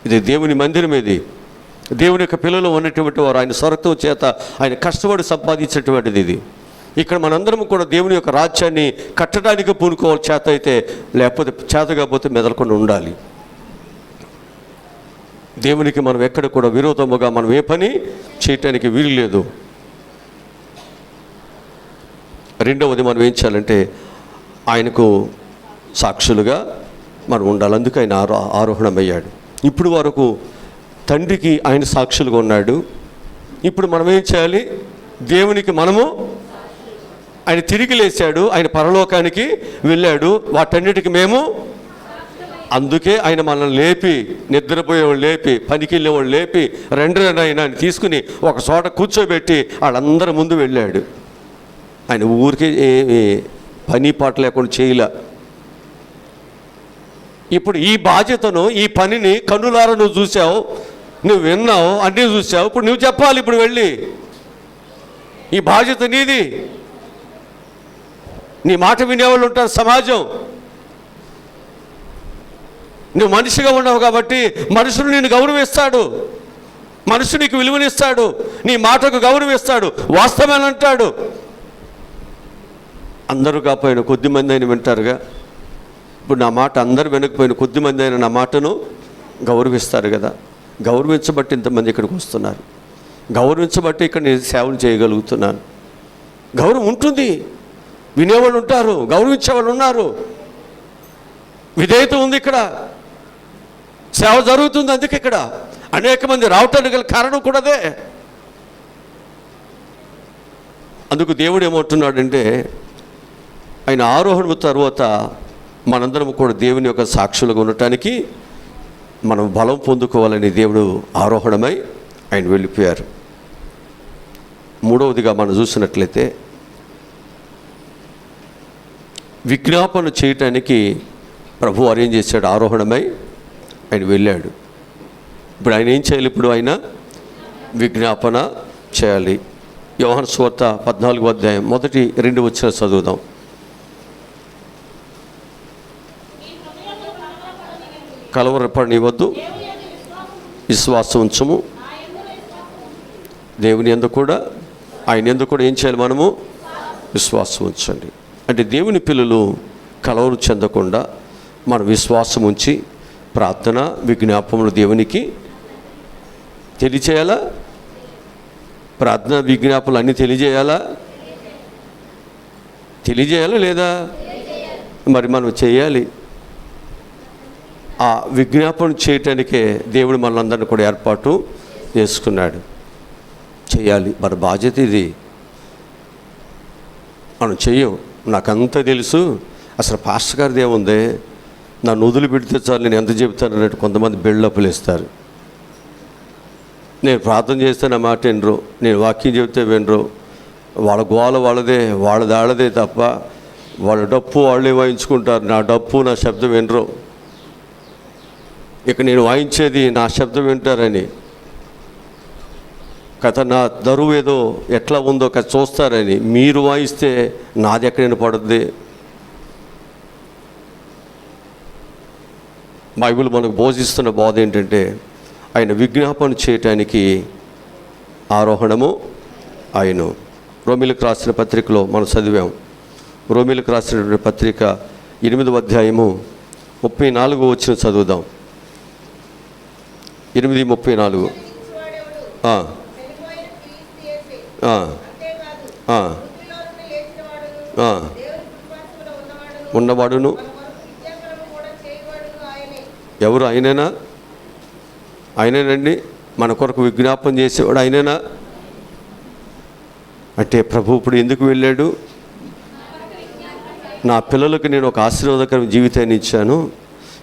ఇది దేవుని మందిరం. ఇది దేవుని యొక్క పిల్లలు ఉన్నటువంటి వారు ఆయన స్వరత్వం చేత ఆయన కష్టపడి సంపాదించేటువంటిది. ఇది ఇక్కడ మనందరం కూడా దేవుని యొక్క రాజ్యాన్ని కట్టడానికి పూనుకోవాలి చేత అయితే, లేకపోతే చేత కాకపోతే మెదలకుండా ఉండాలి. దేవునికి మనం ఎక్కడ కూడా విరోధముగా మనం ఏ పని చేయటానికి వీలు లేదు. రెండవది, మనం ఏం చేయాలంటే ఆయనకు సాక్షులుగా మనం ఉండాలి. అందుకే ఆయన ఆరోహణమయ్యాడు. ఇప్పుడు వరకు తండ్రికి ఆయన సాక్షులుగా ఉన్నాడు. ఇప్పుడు మనం ఏం చేయాలి? దేవునికి మనము, ఆయన తిరిగి లేచాడు, ఆయన పరలోకానికి వెళ్ళాడు, వాటన్నిటికీ మేము. అందుకే ఆయన మనల్ని లేపి, నిద్రపోయేవాళ్ళు లేపి, పనికి వెళ్ళేవాళ్ళు లేపి, ఆయన తీసుకుని ఒక చోట కూర్చోబెట్టి వాళ్ళందరి ముందు వెళ్ళాడు. ఆయన ఊరికే పని పాట లేకుండా చేయలే. ఇప్పుడు ఈ బాధ్యతను, ఈ పనిని కన్నులారా నువ్వు చూసావు, నువ్వు విన్నావు, అన్నీ చూసావు. ఇప్పుడు నువ్వు చెప్పాలి. ఇప్పుడు వెళ్ళి ఈ బాధ్యత నీది. నీ మాట వినేవాళ్ళు ఉంటారు సమాజం. నువ్వు మనిషిగా ఉన్నావు కాబట్టి మనుషులు నిన్ను గౌరవిస్తాడు, మనుషులు నీకు విలువనిస్తాడు, నీ మాటకు గౌరవిస్తాడు, వాస్తవేనంటాడు. అందరూ కాకపోయినా కొద్దిమంది అయినా వింటారుగా. ఇప్పుడు నా మాట అందరూ వినకపోయిన కొద్దిమంది అయినా నా మాటను గౌరవిస్తారు కదా. గౌరవించబట్టి ఇంతమంది ఇక్కడికి వస్తున్నారు. గౌరవించబట్టి ఇక్కడ నేను సేవలు చేయగలుగుతున్నాను. గౌరవం ఉంటుంది, వినేవాళ్ళు ఉంటారు, గౌరవించేవాళ్ళు ఉన్నారు, విధేయత ఉంది, ఇక్కడ సేవ జరుగుతుంది. అందుకే ఇక్కడ అనేక మంది రావటానికి గల కారణం కూడా అదే. అందుకు దేవుడు ఏమంటున్నాడంటే, ఆయన ఆరోహణ తర్వాత మనందరం కూడా దేవుని యొక్క సాక్షులుగా ఉండటానికి మనం బలం పొందుకోవాలని దేవుడు ఆరోహణమై ఆయన వెళ్ళిపోయారు. మూడవదిగా మనం చూసినట్లయితే, విజ్ఞాపన చేయటానికి ప్రభు అరేంజ్ చేశాడు. ఆరోహణమై ఆయన వెళ్ళాడు. ఇప్పుడు ఆయన ఏం చేయాలి? ఇప్పుడు ఆయన విజ్ఞాపన చేయాలి. యోహాను సువార్త 14వ అధ్యాయం 1-2 వచనం చదువుదాం. కలవరపడనివ్వద్దు, విశ్వాసం ఉంచము. దేవుని యందు కూడా, ఆయన యందు కూడా ఏం చేయాలి? మనము విశ్వాసం ఉంచండి. అంటే దేవుని పిల్లలు కలవరు చెందకుండా మన విశ్వాసం ఉంచి ప్రార్థన, విజ్ఞాపములు దేవునికి తెలియచేయాలా? ప్రార్థన, విజ్ఞాపనలు అన్నీ తెలియజేయాలా లేదా? మరి మనం చేయాలి. ఆ విజ్ఞాపన చేయటానికే దేవుడు మనందరినీ కూడా ఏర్పాటు చేసుకున్నాడు. చేయాలి, మన బాధ్యత ఇది. మనం చెయ్యం. నాకంతా తెలుసు, అసలు పాస్టర్ గారిది ఏముంది, నన్ను వదిలి పెడితే చాలు నేను ఎంత చెబుతాను అన్నట్టు కొంతమంది బిల్డప్లు ఇస్తారు. నేను ప్రార్థన చేస్తే నా మాట వినరు, నేను వాక్యం చెబితే వినరు, వాళ్ళ గోల వాళ్ళదే, వాళ్ళదే తప్ప వాళ్ళ డప్పు వాళ్ళే వాయించుకుంటారు, నా డప్పు నా శబ్దం వినరు. ఇక నేను వాయించేది నా శబ్దం వింటారని, కథ నా దరువు ఏదో ఎట్లా ఉందో కథ చూస్తారని. మీరు వాయిస్తే నాది ఎక్కడ వినపడుద్ది? బైబిల్ మనకు బోధిస్తున్న బోధ ఏంటంటే ఆయన విజ్ఞాపన చేయటానికి ఆరోహణము ఆయన. రోమిలకు రాసిన పత్రికలో మనం చదివాం. రోమిలకు రాసినటువంటి పత్రిక 8వ అధ్యాయము 34 వచ్చిన చదువుదాం. 8:34. ఉన్నవాడును ఎవరు? ఆయనేనండి. మన కొరకు విజ్ఞాపన చేసేవాడు ఆయనేనా? అంటే ప్రభు ఇప్పుడు ఎందుకు వెళ్ళాడు? నా పిల్లలకు నేను ఒక ఆశీర్వాదకర జీవితాన్ని ఇచ్చాను.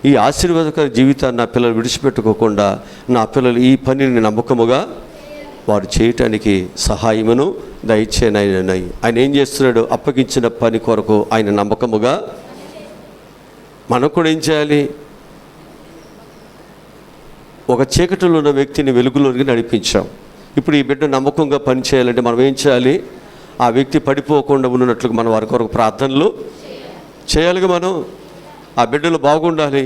ఈ ఆశీర్వాదకర జీవితాన్ని నా పిల్లలు విడిచిపెట్టుకోకుండా నా పిల్లలు ఈ పనిని నమ్మకముగా వారు చేయటానికి సహాయమును దయచేయను. ఆయన ఏం చేస్తున్నాడు? అప్పగించిన పని కొరకు ఆయన నమ్మకముగా. మనం కూడా ఏం చేయాలి? ఒక చీకటిలో ఉన్న వ్యక్తిని వెలుగులోకి నడిపించాం. ఇప్పుడు ఈ బిడ్డ నమ్మకంగా పని చేయాలంటే మనం ఏం చేయాలి? ఆ వ్యక్తి పడిపోకుండా ఉన్నట్లుగా మనం వారి కొరకు ప్రార్థనలు చేయాలిగా. మనం ఆ బిడ్డలు బాగుండాలి,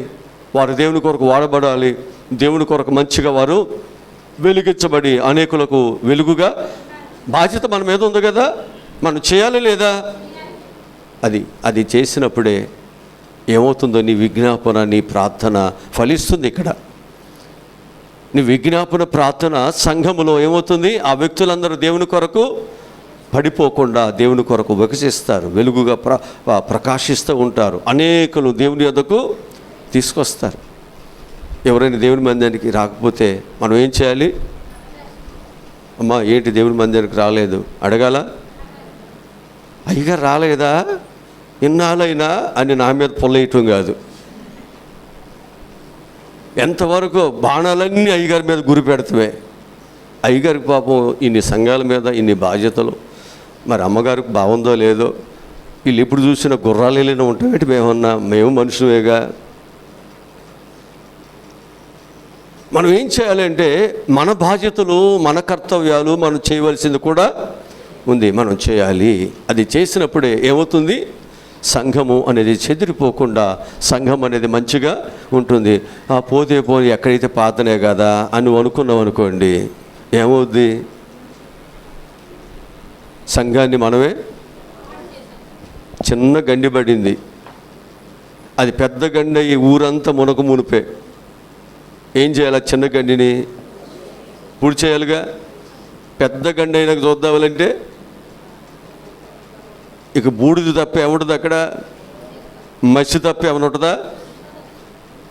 వారు దేవుని కొరకు వాడబడాలి, దేవుని కొరకు మంచిగా వారు వెలిగించబడి అనేకులకు వెలుగుగా. బాధ్యత మన మీద ఉంది కదా, మనం చేయాలి లేదా? అది చేసినప్పుడే ఏమవుతుందో నీ విజ్ఞాపన, నీ ప్రార్థన ఫలిస్తుంది. ఇక్కడ నీ విజ్ఞాపన ప్రార్థన సంఘములో ఏమవుతుంది? ఆ వ్యక్తులందరూ దేవుని కొరకు పడిపోకుండా దేవుని కొరకు వికసిస్తారు, వెలుగుగా ప్రకాశిస్తూ ఉంటారు, అనేకులు దేవుని యొద్దకు తీసుకొస్తారు. ఎవరైనా దేవుని మందిరానికి రాకపోతే మనం ఏం చేయాలి? అమ్మా ఏంటి దేవుని మందిరానికి రాలేదు అడగాల? అయ్యగారు రాలేదా ఇన్నాళ్ళైనా అని నా మీద పొల్లయటం కాదు. ఎంతవరకు బాణాలన్నీ అయ్యగారి మీద గురి పెడతామే. అయ్యగారికి పాపం ఇన్ని సంఘాల మీద ఇన్ని బాధ్యతలు, మరి అమ్మగారికి బాగుందో లేదో. వీళ్ళు ఎప్పుడు చూసినా గుర్రాలు వెళ్ళినా ఉంటామేంటి? మేము మనుషులేగా. మనం ఏం చేయాలంటే మన బాధ్యతలు, మన కర్తవ్యాలు మనం చేయవలసింది కూడా ఉంది, మనం చేయాలి. అది చేసినప్పుడే ఏమవుతుంది? సంఘము అనేది చెదిరిపోకుండా సంఘం అనేది మంచిగా ఉంటుంది. పోతే ఎక్కడైతే పాతనే కదా అని అనుకున్నాం అనుకోండి, ఏమవుద్ది? సంఘాన్ని మనమే చిన్న గండి పడింది, అది పెద్ద గండి ఈ ఊరంతా మునక మునిపే. ఏం చేయాలి? చిన్న గండిని పూడి చేయాలిగా. పెద్ద గండి అయినా చూద్దామంటే ఇక బూడిది తప్ప ఏముంటుంది అక్కడ? మసి తప్ప ఏమైనా ఉంటుందా?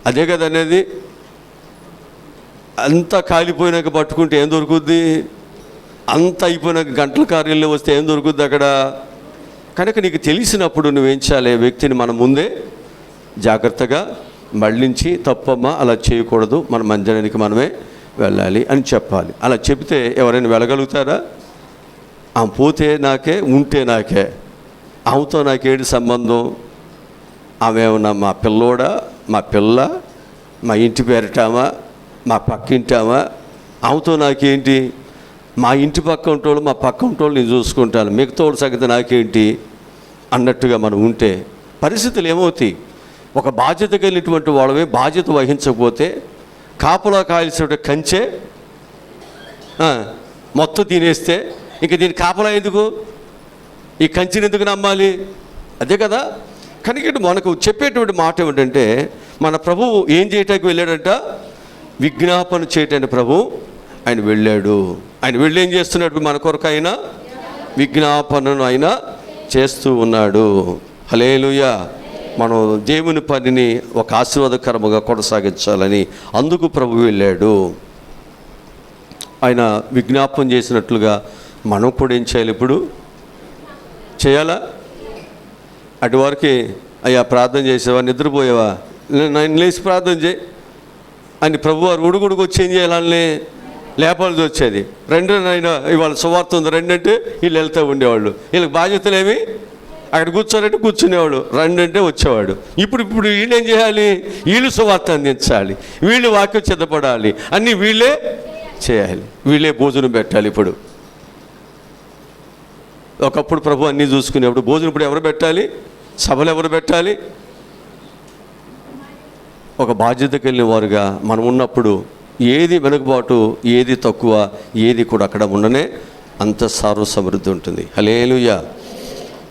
అదే కదా అనేది. అంతా కాలిపోయినాక పట్టుకుంటే ఏం దొరుకుద్ది? అంత అయిపోయినాక గంటల కార్యాలయం వస్తే ఏం దొరుకుద్ది అక్కడ? కనుక నీకు తెలిసినప్పుడు నువ్వేం చేయాలి? వ్యక్తిని మన ముందే జాగ్రత్తగా మళ్ళించి, తప్పమ్మా అలా చేయకూడదు, మన మందిరానికి మనమే వెళ్ళాలి అని చెప్పాలి. అలా చెబితే ఎవరైనా వెళ్ళగలుగుతారా? పోతే నాకే, ఉంటే నాకే, ఆమెతో నాకేంటి సంబంధం? ఆమె ఏమన్నా మా పిల్లోడా, మా పిల్ల, మా ఇంటి పేరటామా, మా పక్కింటామా? ఆమెతో నాకేంటి? మా ఇంటి పక్క ఉంటోళ్ళు, మా పక్క ఉంటోళ్ళు నేను చూసుకుంటాను, మిగతా సంగతి నాకేంటి అన్నట్టుగా మనం ఉంటే పరిస్థితులు ఏమవుతాయి? ఒక బాధ్యత కలిగినటువంటి వాళ్ళమే బాధ్యత వహించకపోతే కాపులా కాల్సిన కంచె మొత్తం తినేస్తే ఇంక దీని కాపలా ఎందుకు? ఈ కంచెని ఎందుకు నమ్మాలి? అదే కదా. కనుక మనకు చెప్పేటువంటి మాట ఏమిటంటే, మన ప్రభువు ఏం చేయటానికి వెళ్ళాడంట? విజ్ఞాపన చేయటానికి ప్రభు ఆయన వెళ్ళాడు. ఆయన వెళ్ళి ఏం చేస్తున్నాడు? మన కొరకు ఆయన విజ్ఞాపనను ఆయన చేస్తూ ఉన్నాడు. హల్లెలూయా. మనం దేవుని పనిని ఒక ఆశీర్వాదకరముగా కొనసాగించాలని అందుకు ప్రభు వెళ్ళాడు. ఆయన విజ్ఞాపన చేసినట్లుగా మనం కూడా ఏం చేయాలి? ఇప్పుడు చేయాలా? అటువరకు అయ్యా ప్రార్థన చేసేవా, నిద్రపోయేవా, నేను లేచి ప్రార్థన చేయి అని ప్రభువారు ఉడుగుడుకు వచ్చి ఏం చేయాలని లేపాల్సి వచ్చేది. రెండు నాయన ఇవాళ సువార్త ఉంది రెండంటే వీళ్ళు వెళ్తూ ఉండేవాళ్ళు. వీళ్ళకి బాధ్యతలు ఏమి అక్కడ కూర్చోనంటే కూర్చునేవాడు, రండి అంటే వచ్చేవాడు. ఇప్పుడు వీళ్ళు ఏం చేయాలి? వీళ్ళు సువార్త అందించాలి, వీళ్ళు వాక్యం సిద్ధపడాలి, అన్నీ వీళ్ళే చేయాలి, వీళ్ళే భోజనం పెట్టాలి. ఇప్పుడు ఒకప్పుడు ప్రభు అన్నీ చూసుకునేప్పుడు భోజనం ఇప్పుడు ఎవరు పెట్టాలి? సభలు ఎవరు పెట్టాలి? ఒక బాధ్యత కలిగిన వారుగా మనం ఉన్నప్పుడు ఏది వెనుకబాటు, ఏది తక్కువ, ఏది కూడా అక్కడ ఉండనే అంత సార్వ సమృద్ధి ఉంటుంది. హల్లెలూయా.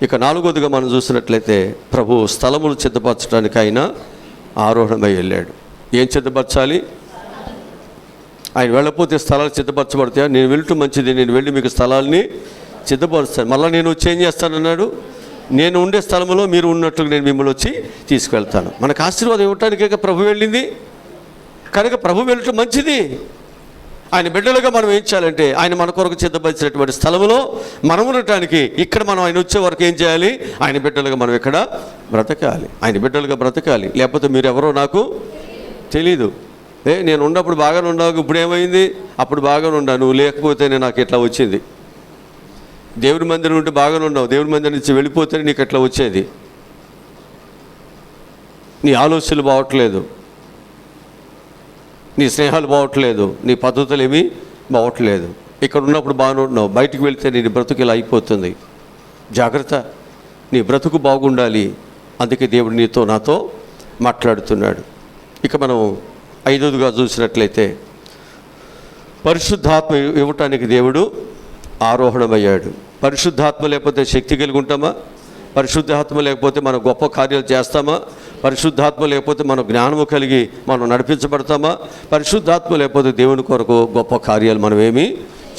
ఇక 4వదిగా మనం చూసినట్లయితే ప్రభు స్థలములు సిద్ధపరచడానికి ఆయన ఆరోహణమై వెళ్ళాడు. ఏం సిద్ధపరచాలి? ఆయన వెళ్ళకపోతే స్థలాలు సిద్ధపరచబడతాయా? నేను వెళ్ళటం మంచిది, నేను వెళ్ళి మీకు స్థలాల్ని సిద్ధపరుస్తాను, మళ్ళీ నేను వచ్చి ఏం చేస్తానన్నాడు? నేను ఉండే స్థలంలో మీరు ఉన్నట్లుగా నేను మిమ్మల్ని వచ్చి తీసుకెళ్తాను. మనకు ఆశీర్వాదం ఇవ్వటానికే ప్రభు వెళ్ళింది కనుక ప్రభు వెళ్ళటం మంచిది. ఆయన బిడ్డలుగా మనం ఏం చేయాలంటే ఆయన మన కొరకు సిద్ధపరిచినటువంటి స్థలంలో మనం ఉండటానికి ఇక్కడ మనం ఆయన వచ్చే వరకు ఏం చేయాలి? ఆయన బిడ్డలుగా మనం ఇక్కడ బ్రతకాలి, ఆయన బిడ్డలుగా బ్రతకాలి. లేకపోతే మీరు ఎవరో నాకు తెలీదు. నేను ఉన్నప్పుడు బాగానే ఉన్నావు, ఇప్పుడు ఏమైంది? అప్పుడు బాగానే ఉన్నాను, నువ్వు లేకపోతేనే నాకు ఇట్లా వచ్చింది. దేవుడి మందిరం ఉంటే బాగానే ఉన్నావు, దేవుడి మందిరం నుంచి వెళ్ళిపోతేనే నీకు ఎట్లా వచ్చేది. నీ ఆలోచనలు బాగట్లేదు, నీ స్నేహాలు బాగట్లేదు, నీ పద్ధతులు ఏమీ బాగట్లేదు. ఇక్కడ ఉన్నప్పుడు బాగానే ఉన్నావు, బయటికి వెళితే నీ బ్రతుకు ఇలా అయిపోతుంది. జాగ్రత్త, నీ బ్రతుకు బాగుండాలి. అందుకే దేవుడు నీతో నాతో మాట్లాడుతున్నాడు. ఇక మనం 5వదిగా చూసినట్లయితే పరిశుద్ధాత్మ ఇవ్వటానికి దేవుడు ఆరోహణమయ్యాడు. పరిశుద్ధాత్మ లేకపోతే శక్తి కలిగి ఉంటామా? పరిశుద్ధాత్మ లేకపోతే మనం గొప్ప కార్యాలు చేస్తామా? పరిశుద్ధాత్మ లేకపోతే మనం జ్ఞానము కలిగి మనం నడిపించబడతామా? పరిశుద్ధాత్మ లేకపోతే దేవుని కొరకు గొప్ప కార్యాలు మనం ఏమీ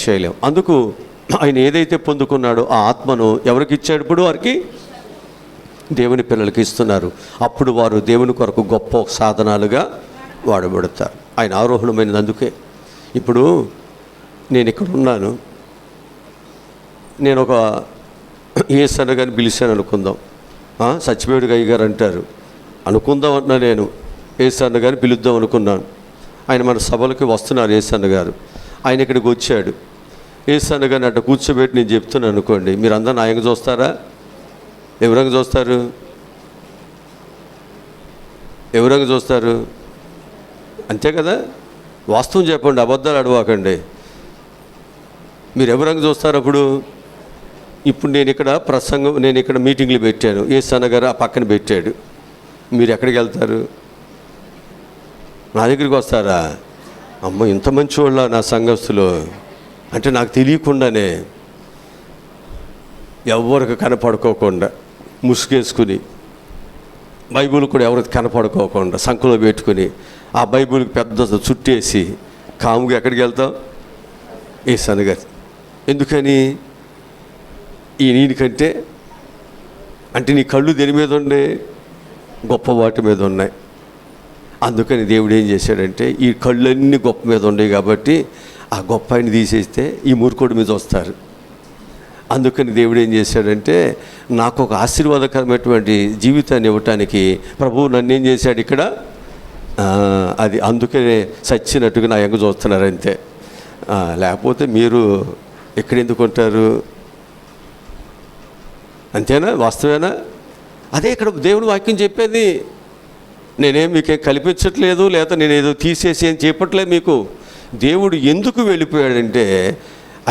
చేయలేం. అందుకు ఆయన ఏదైతే పొందుకున్నాడో ఆ ఆత్మను ఎవరికి ఇచ్చాడు? ఇప్పుడు వారికి దేవుని పిల్లలకి ఇస్తున్నారు. అప్పుడు వారు దేవుని కొరకు గొప్ప సాధనాలుగా వాడబడతారు. ఆయన ఆరోహణమైనది అందుకే. ఇప్పుడు నేను ఇక్కడ ఉన్నాను, నేను ఒక ఏసన్న గారిని పిలిచాను అనుకుందాం. సచ్చిపేడు గయ్య గారు అంటారు, అనుకుందాం అంటున్నా. నేను ఏసన్న గారిని పిలుద్దాం అనుకున్నాను. ఆయన మన సభలకి వస్తున్నారు. ఏసన్న గారు ఆయన ఇక్కడికి వచ్చాడు. ఏసన్న గారిని అట్లా కూర్చోబెట్టి నేను చెప్తున్నాను అనుకోండి, మీరు అందరూ నాయంగా చూస్తారా? ఎవరంగా చూస్తారు? ఎవరంగా చూస్తారు? అంతే కదా. వాస్తవం చెప్పండి, అబద్ధాలు అడవాకండి. మీరు ఎవరంగా చూస్తారు అప్పుడు? ఇప్పుడు నేను ఇక్కడ ప్రసంగం, నేను ఇక్కడ మీటింగ్లు పెట్టాను, ఏసన్న గారు ఆ పక్కన పెట్టాడు, మీరు ఎక్కడికి వెళ్తారు? నా దగ్గరికి వస్తారా? అమ్మ ఇంత మంచి వాళ్ళ నా సంఘస్థులు అంటే నాకు తెలియకుండానే ఎవరికి కనపడుకోకుండా ముసుగేసుకుని బైబిల్ కూడా ఎవరికి కనపడుకోకుండా సంఖలో పెట్టుకుని ఆ బైబిల్కి పెద్ద చుట్టేసి కాముగా ఎక్కడికి వెళ్తాం? ఏసన్న గారు. ఎందుకని? ఈయనకంటే అంటే నీ కళ్ళు దేని మీద ఉండే? గొప్ప వాటి మీద ఉన్నాయి. అందుకని దేవుడు ఏం చేశాడంటే ఈ కళ్ళన్నీ గొప్ప మీద ఉన్నాయి కాబట్టి ఆ గొప్ప ఆయన తీసేస్తే ఈ మూర్ఖుడి మీద వస్తారు. అందుకని దేవుడు ఏం చేశాడంటే నాకు ఒక ఆశీర్వాదకరమైనటువంటి జీవితాన్ని ఇవ్వటానికి ప్రభువు నన్ను ఏం చేశాడు ఇక్కడ? అది అందుకనే చచ్చినట్టుగా నా ఎంగ చూస్తున్నారు అంతే. లేకపోతే మీరు ఎక్కడెందుకు ఉంటారు? అంతేనా? వాస్తవేనా? అదే ఇక్కడ దేవుడు వాక్యం చెప్పేది. నేనేం మీకేం కల్పించట్లేదు, లేదా నేను ఏదో తీసేసి అని చెప్పట్లేదు మీకు. దేవుడు ఎందుకు వెళ్ళిపోయాడంటే,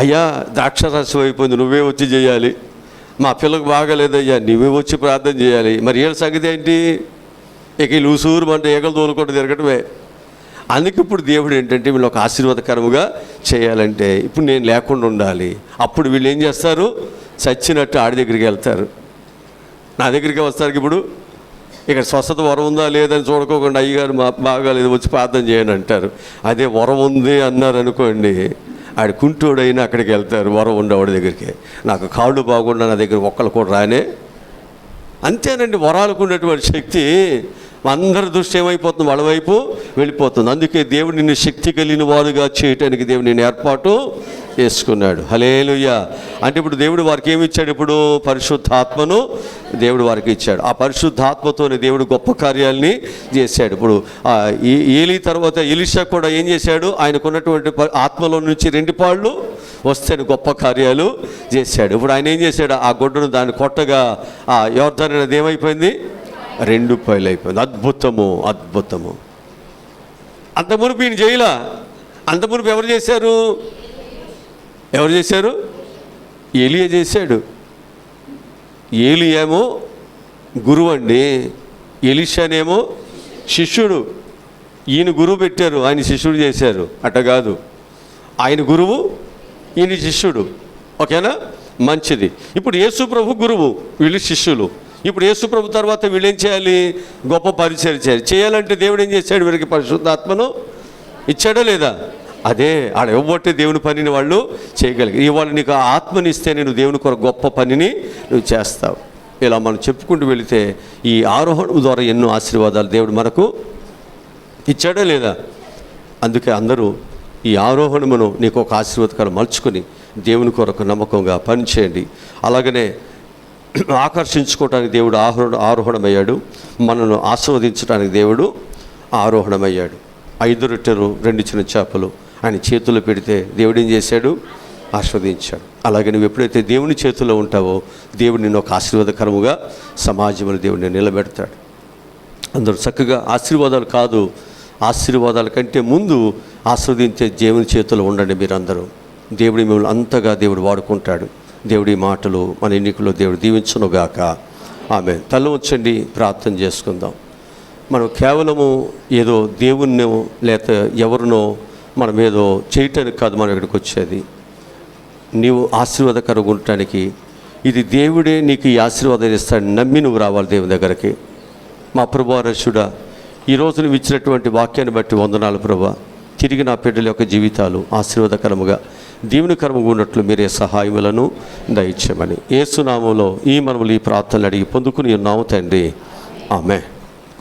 అయ్యా ద్రాక్షరసం అయిపోయింది, నువ్వే వచ్చి చేయాలి. మా పిల్లలకు బాగాలేదయ్యా, నువ్వే వచ్చి ప్రార్థన చేయాలి. మరి ఏళ్ళ సంగతి ఏంటి? ఇక ఈ లూసూరు అంటే ఏగలు తోలుకుంటూ తిరగటమే. అందుకే ఇప్పుడు దేవుడు ఏంటంటే వీళ్ళు ఒక ఆశీర్వాదకరముగా చేయాలంటే ఇప్పుడు నేను లేకుండా ఉండాలి. అప్పుడు వీళ్ళు ఏం చేస్తారు? చచ్చినట్టు ఆడి దగ్గరికి వెళ్తారు, నా దగ్గరికి వస్తారు. ఇప్పుడు ఇక్కడ స్వస్థత వరం ఉందా లేదని చూడుకోకుండా అయ్యగారు బాగాలేదు వచ్చి ప్రార్థన చేయండి అంటారు. అదే వరం ఉంది అన్నారు అనుకోండి, ఆడి కుంటోడైనా అక్కడికి వెళ్తారు వరం ఉండేవాడి దగ్గరికి. నాకు కాళ్ళు బాగుండా నా దగ్గర ఒక్కళ్ళు కూడా రానే. అంతేనండి, వరాలకు ఉన్నటువంటి శక్తి అందరి దృష్టి ఏమైపోతుంది? వాళ్ళ వైపు వెళ్ళిపోతుంది. అందుకే దేవుడు నిన్ను శక్తి కలిగిన వారుగా చేయటానికి దేవుడు నేను ఏర్పాటు చేసుకున్నాడు. హల్లెలూయా. అంటే ఇప్పుడు దేవుడు వారికి ఏమి ఇచ్చాడు? ఇప్పుడు పరిశుద్ధాత్మను దేవుడు వారికి ఇచ్చాడు. ఆ పరిశుద్ధాత్మతోనే దేవుడు గొప్ప కార్యాలని చేశాడు. ఇప్పుడు ఏలీ తర్వాత ఎలీషా కూడా ఏం చేశాడు? ఆయనకున్నటువంటి ఆత్మలో నుంచి 2 పాళ్ళు వస్తే గొప్ప కార్యాలు చేశాడు. ఇప్పుడు ఆయన ఏం చేశాడు? ఆ గుడ్డను దాన్ని కొట్టగా ఆ యోర్దాను నది ఏమైపోయింది? 2 పాయలు అయిపోయింది. అద్భుతము, అద్భుతము. అంత మునుపు ఈయన చేయలా. అంత మునుపు ఎవరు చేశారు? ఎవరు చేశారు? ఏలియా చేశాడు. ఏలియామో గురువు అండి, ఎలీషానేమో శిష్యుడు. ఈయన గురువు పెట్టారు, ఆయన శిష్యుడు చేశారు. అట్ట కాదు, ఆయన గురువు, ఈయన శిష్యుడు. ఓకేనా? మంచిది. ఇప్పుడు యేసు ప్రభు గురువు, వీళ్ళు శిష్యులు. ఇప్పుడు యేసు ప్రభు తర్వాత వీళ్ళు ఏం చేయాలి? గొప్ప పరిచయం చేయాలి. చేయాలంటే దేవుడు ఏం చేశాడు? వీరికి పరిశుద్ధాత్మను ఇచ్చాడా లేదా? అదే ఆడ ఇవ్వబట్టే దేవుని పనిని వాళ్ళు చేయగలిగారు. ఇవాళ నీకు ఆ ఆత్మని ఇస్తే నేను దేవుని కొరకు గొప్ప పనిని నువ్వు చేస్తావు. ఇలా మనం చెప్పుకుంటూ వెళితే ఈ ఆరోహణం ద్వారా ఎన్నో ఆశీర్వాదాలు దేవుడు మనకు ఇచ్చాడా లేదా? అందుకే అందరూ ఈ ఆరోహణమును నీకు ఒక ఆశీర్వాదకరం మలుచుకొని దేవుని కొరకు నమ్మకంగా పనిచేయండి. అలాగనే ఆకర్షించుకోవడానికి దేవుడు ఆరోహణమయ్యాడు, మనను ఆస్వాదించడానికి దేవుడు ఆరోహణమయ్యాడు. 5 రొట్టెలు 2 చిన్న చేపలు ఆయన చేతుల్లో పెడితే దేవుడు ఏం చేశాడు? ఆస్వాదించాడు. అలాగే నువ్వు ఎప్పుడైతే దేవుని చేతుల్లో ఉంటావో దేవుడు నిన్ను ఒక ఆశీర్వాదకరముగా సమాజంలో దేవుడిని నిలబెడతాడు. అందరూ చక్కగా ఆశీర్వాదాలు కాదు, ఆశీర్వాదాల కంటే ముందు ఆస్వాదించే దేవుని చేతుల్లో ఉండండి మీరందరూ. దేవుడి మిమ్మల్ని అంతగా దేవుడు వాడుకుంటాడు. దేవుడి మాటలు మన ఎన్నికల్లో దేవుడు దీవించునుగాక. ఆమేన్. తల ఉంచండి, ప్రార్థన చేసుకుందాం. మనం కేవలము ఏదో దేవుణ్ణో లేక ఎవరినో మనం ఏదో చేయటానికి కాదు మనం ఇక్కడికి వచ్చేది. నీవు ఆశీర్వాదకరంగా ఉండటానికి, ఇది దేవుడే నీకు ఈ ఆశీర్వాదం ఇస్తాడని నమ్మి నువ్వు రావాలి దేవుని దగ్గరికి. మా ప్రభువా రక్షుడా, ఈరోజు నువ్వు ఇచ్చినటువంటి వాక్యాన్ని బట్టి వందనాలు ప్రభువా. తిరిగి నా బిడ్డల యొక్క జీవితాలు ఆశీర్వాదకరముగా దీవెనకరముగా ఉన్నట్లు మీరే సహాయములను దయచేయమని యేసు నామములో ఈ మనములు ఈ ప్రార్థనలు అడిగి పొందుకుని ఉన్నాము తండ్రి. ఆమేన్.